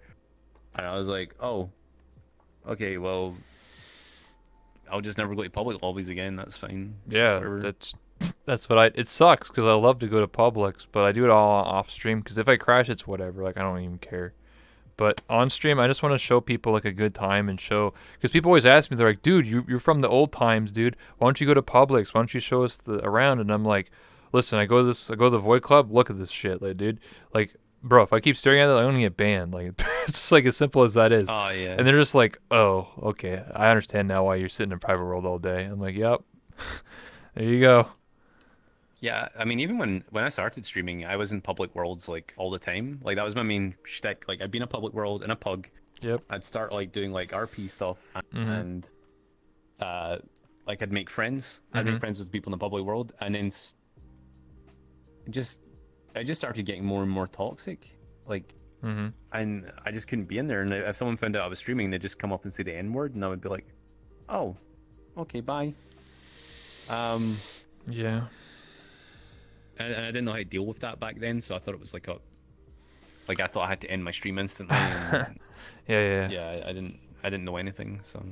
And I was like, oh, okay, well, I'll just never go to public lobbies again. That's fine. Yeah, Whatever. that's what I. It sucks because I love to go to Publix, but I do it all off stream because if I crash, it's whatever. Like I don't even care. But on stream, I just want to show people like a good time and show because people always ask me, they're like, "Dude, you're from the old times, dude. Why don't you go to Publix? Why don't you show us the around?" And I'm like, "Listen, I go to the Void Club. Look at this shit, like, dude. Like, bro, if I keep staring at it, I'm gonna get banned. Like, it's just like as simple as that is." Oh yeah. And they're just like, "Oh, okay, I understand now why you're sitting in private world all day." I'm like, "Yep, there you go." Yeah, I mean, even when I started streaming, I was in public worlds like all the time. Like that was my main shtick. Like I'd be in a public world in a pug. Yep. I'd start like doing like RP stuff, Mhm. and like I'd make friends. I'd make Mhm. friends with people in the public world, and then just I just started getting more and more toxic. Like, Mhm. and I just couldn't be in there. And if someone found out I was streaming, they'd just come up and say the N word, and I would be like, "Oh, okay, bye." Yeah. And I didn't know how to deal with that back then, so I thought it was like I thought I had to end my stream instantly. And, Yeah. yeah, I didn't know anything. So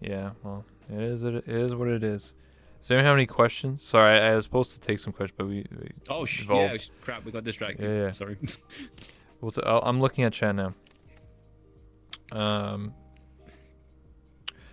Yeah. Well, it is what it is. Does anyone have any questions? Sorry, I was supposed to take some questions, but we yeah, evolved. crap, we got distracted. Yeah. Sorry. I'm looking at chat now. Um,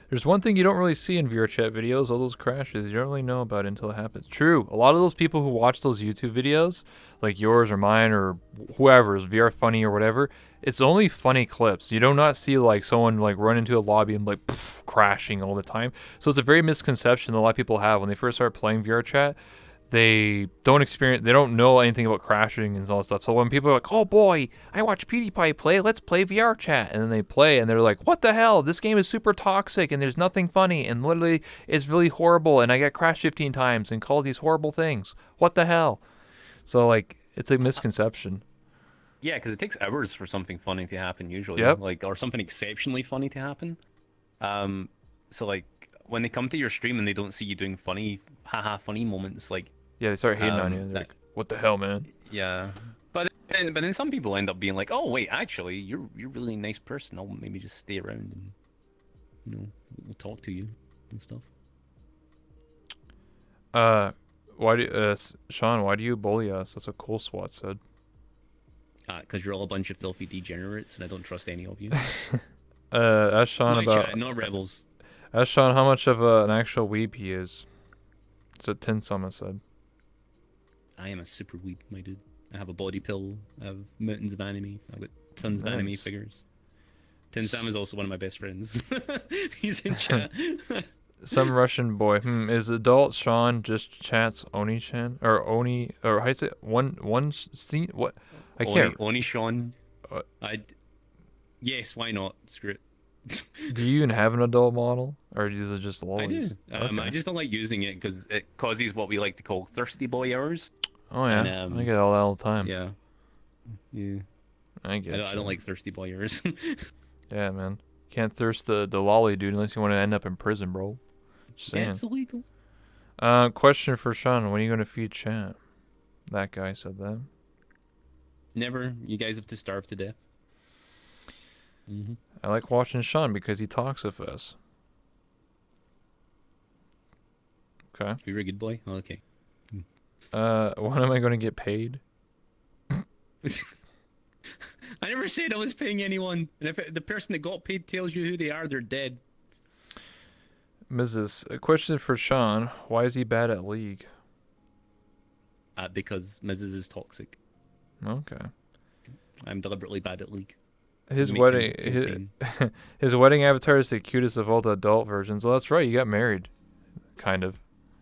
there's one thing you don't really see in VR chat videos, all those crashes. You don't really know about it until it happens. True. A lot of those people who watch those YouTube videos, like yours or mine or whoever's VR funny or whatever, it's only funny clips. You do not see like someone like run into a lobby and like crashing all the time. So it's a very misconception that a lot of people have when they first start playing VR chat. They don't know anything about crashing and all that stuff. So when people are like, "Oh boy, I watch PewDiePie play, let's play VR chat," and then they play and they're like, "What the hell? This game is super toxic and there's nothing funny and literally it's really horrible and I got crashed 15 times and called these horrible things. What the hell?" So like, it's a misconception. Yeah, because it takes hours for something funny to happen usually. Yep. Like or something exceptionally funny to happen. So like when they come to your stream and they don't see you doing funny, haha, funny moments, like Yeah, they start hating on you. They're that, like, "What the hell, man?" yeah. But then some people end up being like, oh wait, actually, you're really a nice person. I'll maybe just stay around and we'll talk to you and stuff. Sean, why do you bully us? That's what Cold SWAT said. Because you're all a bunch of filthy degenerates, and I don't trust any of you. Ask Sean My about. chat, not rebels. Ask Sean how much of an actual weeb he is. That's what Tin Summit said. I am a super weeb, my dude. I have a body pill. I have mountains of anime. I've got tons of anime Nice. figures. Tin Sam is also one of my best friends. He's in chat. Some Russian boy. Is adult Sean just chats Oni-chan or Oni or how you say it? one scene? What? I can't. Oni Sean. Uh, Yes, why not? Screw it. Do you even have an adult model, or is it just I lollies? do. Okay. I just don't like using it because it causes what we like to call thirsty boy hours. Oh yeah, and, I get all the time. Yeah. Yeah. I get. I don't like thirsty boy hours. Yeah, man. Can't thirst the lolly, dude, unless you want to end up in prison, bro. Just Yeah, saying. it's illegal. Question for Sean: when are you gonna feed chat? That guy said that. Never. You guys have to starve to death. Mm-hmm. I like watching Sean because he talks with us. Okay. You're a good boy. Oh, okay. When am I gonna get paid? I never said I was paying anyone. And if the person that got paid tells you who they are, they're dead. Mrs. A question for Sean: why is he bad at League? Because Mrs. is toxic. Okay. I'm deliberately bad at League. His Make wedding, him feel pain. his wedding avatar is the cutest of all the adult versions. Well, that's right. You got married, kind of.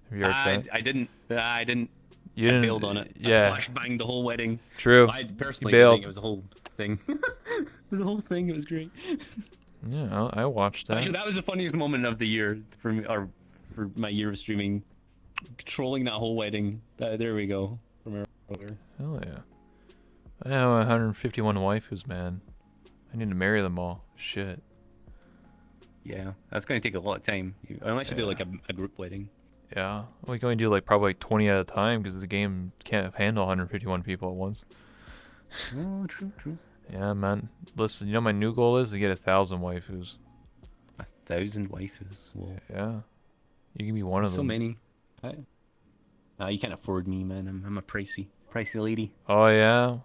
Have you ever said? I didn't. I didn't. You I didn't. bailed on it. Yeah. I flashbanged the whole wedding. True. I personally bailed. think it was a whole thing. It was a whole thing. It was great. Yeah, I watched that. Actually, that was the funniest moment of the year for me, or for my year of streaming. Trolling that whole wedding. There we go. From earlier. Hell yeah. I have 151 waifus, man. I need to marry them all. Shit. Yeah, that's going to take a lot of time. Unless you do like a group wedding. Yeah, we can only do like probably like 20 at a time because the game can't handle 151 people at once. Oh, true, true. Yeah, man. Listen, you know my new goal is to get 1,000 waifus. 1,000 waifus. Whoa. Yeah, you can be one of So them. many. You can't afford me, man. I'm a pricey lady. Oh yeah,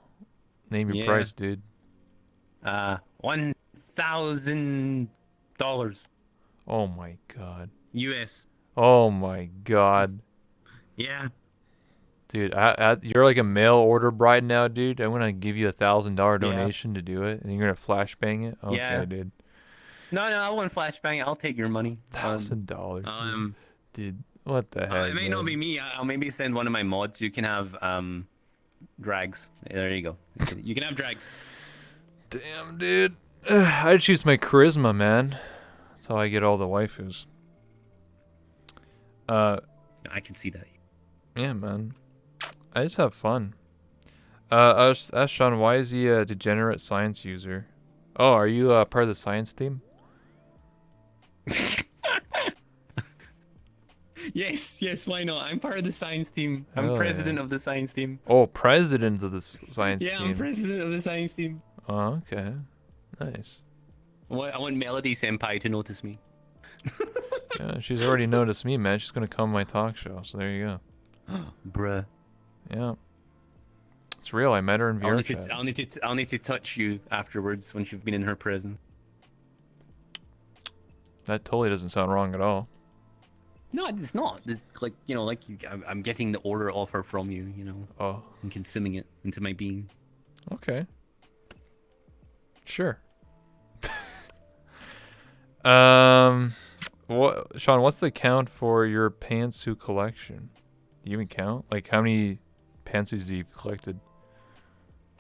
name your Yeah. price, dude. $1,000 Oh my god. US. Oh my god. Yeah. Dude, you're like a mail order bride now, dude. I'm gonna give you $1,000 Yeah. donation to do it, and you're gonna flashbang it. Okay, Yeah. dude. No, I won't flashbang. I'll take your money. $1,000, Um, dude. What the heck? it may not man? be me. I'll maybe send one of my mods. You can have drags. There you go. You can have drags. Damn, dude. I'd choose my charisma, man. That's how I get all the waifus. I can see that. Yeah, man. I just have fun. Ask Sean, why is he a degenerate science user? Oh, are you part of the science team? Yes. Why not? I'm part of the science team. I'm Hell president yeah. of the science team. Oh, president of the science Yeah, team. I'm president of the science team. Oh, okay. Nice. I want Melody Senpai to notice me. Yeah, she's already noticed me, man. She's gonna come on my talk show, so there you go. Bruh. Yeah. It's real. I met her in I'll VR need, chat. I'll need to touch you afterwards once you've been in her presence. That totally doesn't sound wrong at all. No, it's not. It's like, I'm getting the order offer from you, Oh, and consuming it into my being. okay. Sure. What, Sean? What's the count for your pantsuit collection? Do you even count? Like, how many pantsuits do you've collected?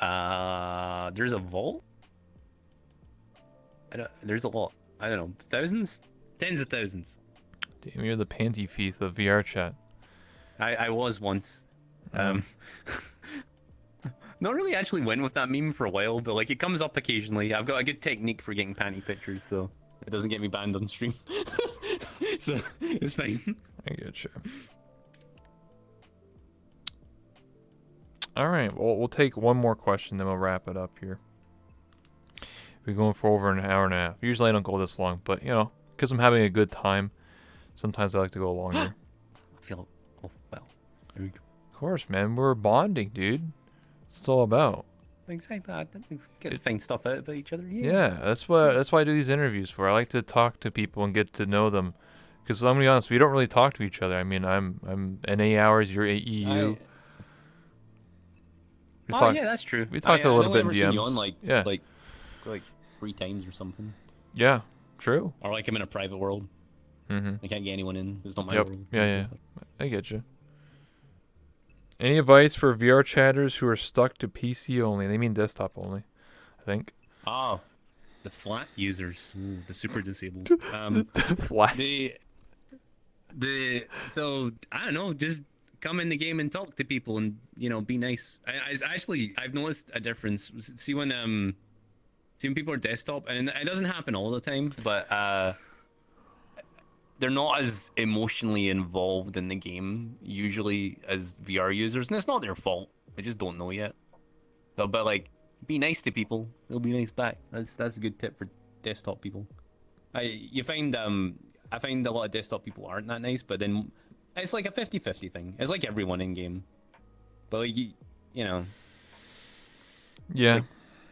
There's a vault? There's a lot. I don't know. Thousands? Tens of thousands. Damn, you're the panty thief of VR chat. I was once. Not really actually went with that meme for a while, but like it comes up occasionally. I've got a good technique for getting panty pictures, so it doesn't get me banned on stream. So it's fine. I get you. All right, well, we'll take one more question, then we'll wrap it up here. We're going for over an hour and a half. Usually I don't go this long, but, because I'm having a good time, sometimes I like to go longer. I feel. Oh well. There we go. Of course, man. We're bonding, dude. That's what it's all about. Exactly. I think we get to find stuff out about each other. Yeah, that's why I do these interviews for. I like to talk to people and get to know them. Because I'm gonna be honest, we don't really talk to each other. I mean, I'm NA hours, you're AEU. Yeah, that's true. we talk a little I've bit in only ever seen you DMs. on, like, Yeah. like 3 times or something. Yeah, true. Or like I'm in a private world. Mm-hmm. I can't get anyone in. It's not my Yep. world. Yeah. I get you. Any advice for VR chatters who are stuck to PC only? They mean desktop only, I think. Oh, the flat users, ooh, the super disabled. Flat. So I don't know, just come in the game and talk to people and be nice. I've noticed a difference. See when people are desktop, and it doesn't happen all the time, but they're not as emotionally involved in the game usually as VR users, and it's not their fault. They just don't know yet. So, but like, be nice to people. They'll be nice back. That's a good tip for desktop people. I find a lot of desktop people aren't that nice, but then it's like a 50-50 thing. It's like everyone in game, but like Yeah. Like,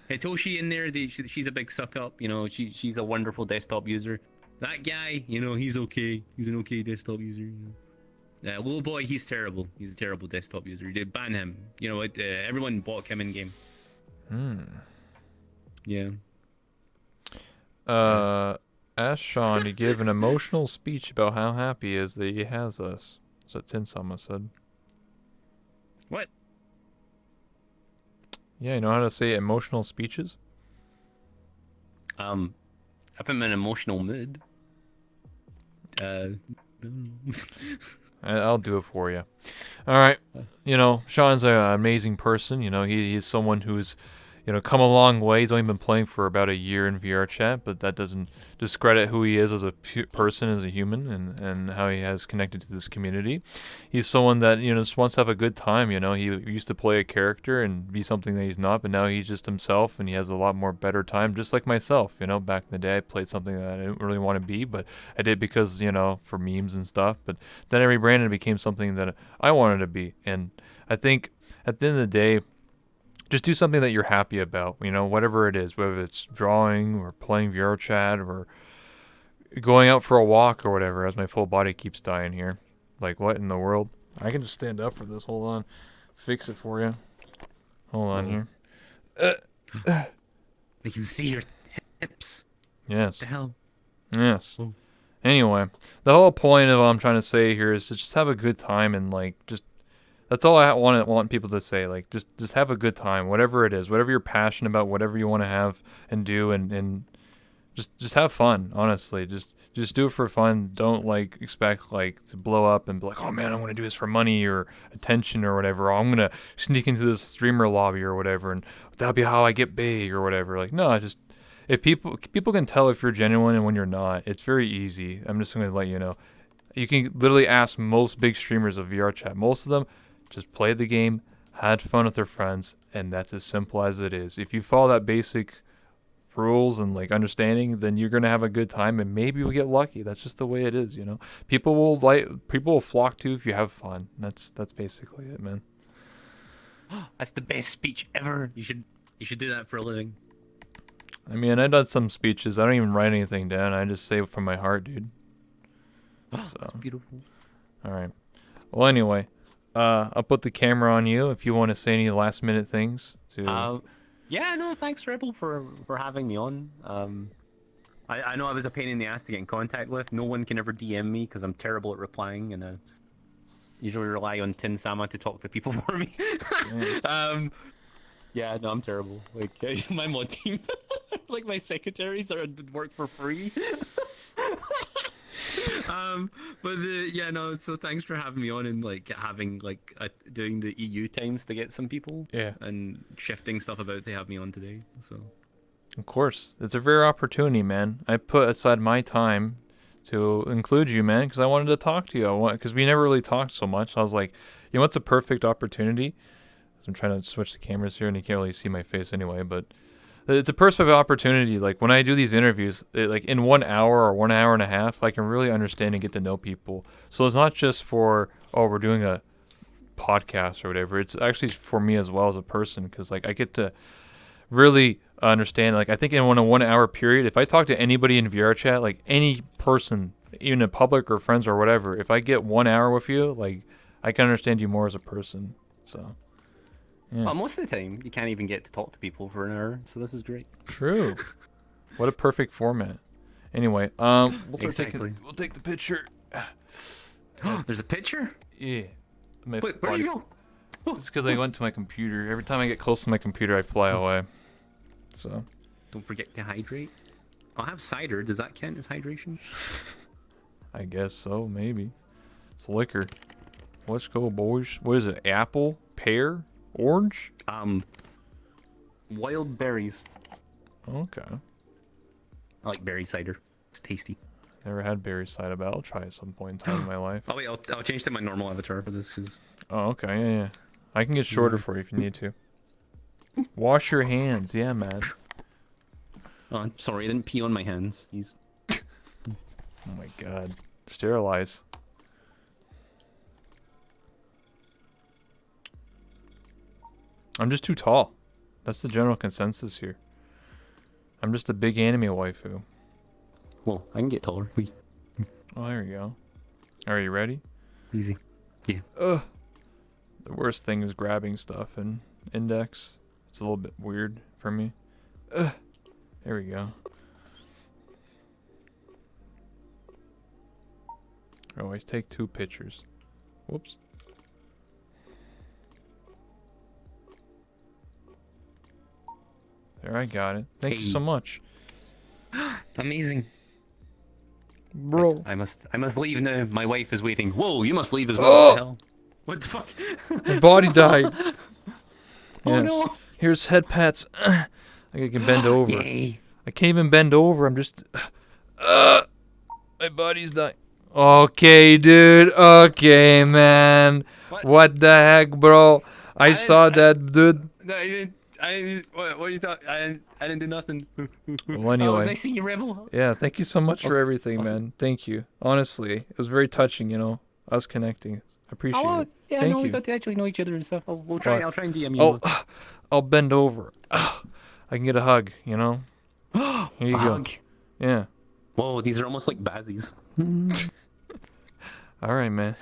Hitoshi in there, she's a big suck up. She's a wonderful desktop user. That guy, he's okay. He's an okay desktop user. Little boy, he's terrible. He's a terrible desktop user. You did ban him. Everyone bought him in game. Yeah. Ask Sean to give an emotional speech about how happy he is that he has us. That's what Tinsama said. What? Yeah, you know how to say emotional speeches? If I'm in an emotional mood. I'll do it for you. All right. Sean's an amazing person. He's someone who's, come a long way. He's only been playing for about a year in VR chat, but that doesn't discredit who he is as a person, as a human, and how he has connected to this community. He's someone that just wants to have a good time. He used to play a character and be something that he's not, but now he's just himself, and he has a lot more better time, just like myself. Back in the day, I played something that I didn't really want to be, but I did because for memes and stuff. But then I rebranded and became something that I wanted to be, and I think at the end of the day, just do something that you're happy about, whatever it is, whether it's drawing or playing VR chat or going out for a walk or whatever, as my full body keeps dying here. Like, what in the world? I can just stand up for this. Hold on. Fix it for you. Hold on here. They can see your hips. Yes. What the hell? Yes. Anyway, the whole point of what I'm trying to say here is to just have a good time and, just that's all I want people to say. Like, just have a good time, whatever it is, whatever you're passionate about, whatever you want to have and do, and just have fun. Honestly, just do it for fun. Don't expect to blow up and be like, oh man, I'm gonna do this for money or attention or whatever. Or I'm gonna sneak into this streamer lobby or whatever, and that'll be how I get big or whatever. No, just if people can tell if you're genuine and when you're not. It's very easy. I'm just gonna let you know. You can literally ask most big streamers of VR chat. Most of them just played the game, had fun with their friends, and that's as simple as it is. If you follow that basic rules and understanding, then you're gonna have a good time, and maybe you'll get lucky. That's just the way it is, People will flock to you if you have fun. That's basically it, man. That's the best speech ever. You should do that for a living. I mean, I've done some speeches. I don't even write anything down. I just say it from my heart, dude. So. That's beautiful. All right. Well, anyway. I'll put the camera on you if you want to say any last minute things. Yeah, no, thanks, Rebel, for having me on. I know I was a pain in the ass to get in contact with. No one can ever DM me because I'm terrible at replying, and I usually rely on Tin Sama to talk to people for me. Yeah, no, I'm terrible. My mod team, my secretaries work for free. So thanks for having me on and having doing the EU times to get some people. Yeah. And shifting stuff about to have me on today. So. Of course, it's a rare opportunity, man. I put aside my time to include you, man, because I wanted to talk to you. Because we never really talked so much. So I was like, it's a perfect opportunity. So I'm trying to switch the cameras here, and you can't really see my face anyway, but. It's a perfect opportunity. When I do these interviews, in 1 hour or 1 hour and a half, I can really understand and get to know people. So it's not just for, we're doing a podcast or whatever. It's actually for me as well as a person, because I get to really understand. I think in a 1 hour period, if I talk to anybody in VR chat, any person, even in public or friends or whatever, if I get 1 hour with you, I can understand you more as a person. So. Yeah. Well, most of the time, you can't even get to talk to people for an hour, so this is great. True. What a perfect format. Anyway, we'll take the picture. There's a picture? Yeah. Wait, where'd you go? It's because I went to my computer. Every time I get close to my computer, I fly away. So. Don't forget to hydrate. I'll have cider. Does that count as hydration? I guess so, maybe. It's liquor. Let's go, boys. What is it? Apple? Pear? Orange? Wild berries. Okay. I like berry cider. It's tasty. Never had berry cider, but I'll try at some point in time in my life. Oh wait, I'll change to my normal avatar for this. Cause... Oh, okay, yeah. I can get shorter for you if you need to. Wash your hands, yeah, man. Oh, I'm sorry, I didn't pee on my hands. Jeez. Oh my god. Sterilize. I'm just too tall. That's the general consensus here. I'm just a big anime waifu. Well, I can get taller. Oh, there you go. Are you ready? Easy. Yeah. Ugh. The worst thing is grabbing stuff in Index. It's a little bit weird for me. Ugh. There we go. Always take 2 pictures. Whoops. There, I got it. Thank you so much. Amazing. Bro. I must leave now. My wife is waiting. Whoa, you must leave as well. What the hell? What the fuck? My body died. Oh yes. no. Here's head pats. I can bend over. Yay. I can't even bend over. I'm just. My body's dying. Okay, dude. Okay, man. What the heck, bro? I saw that, dude. No, I didn't. What are you talking? I didn't do nothing. Well, Oh, anyway. was I seeing you, Rebel? Yeah, thank you so much for everything, awesome. man. Thank you. Honestly, it was very touching, us connecting. I appreciate Oh, it. yeah, Thank no, we you. got to actually know each other and stuff. We'll try. What? I'll try and DM you. Oh, I'll bend over. I can get a hug, Here you go. Hug. Yeah. Whoa, these are almost like Bazzies. All right, man.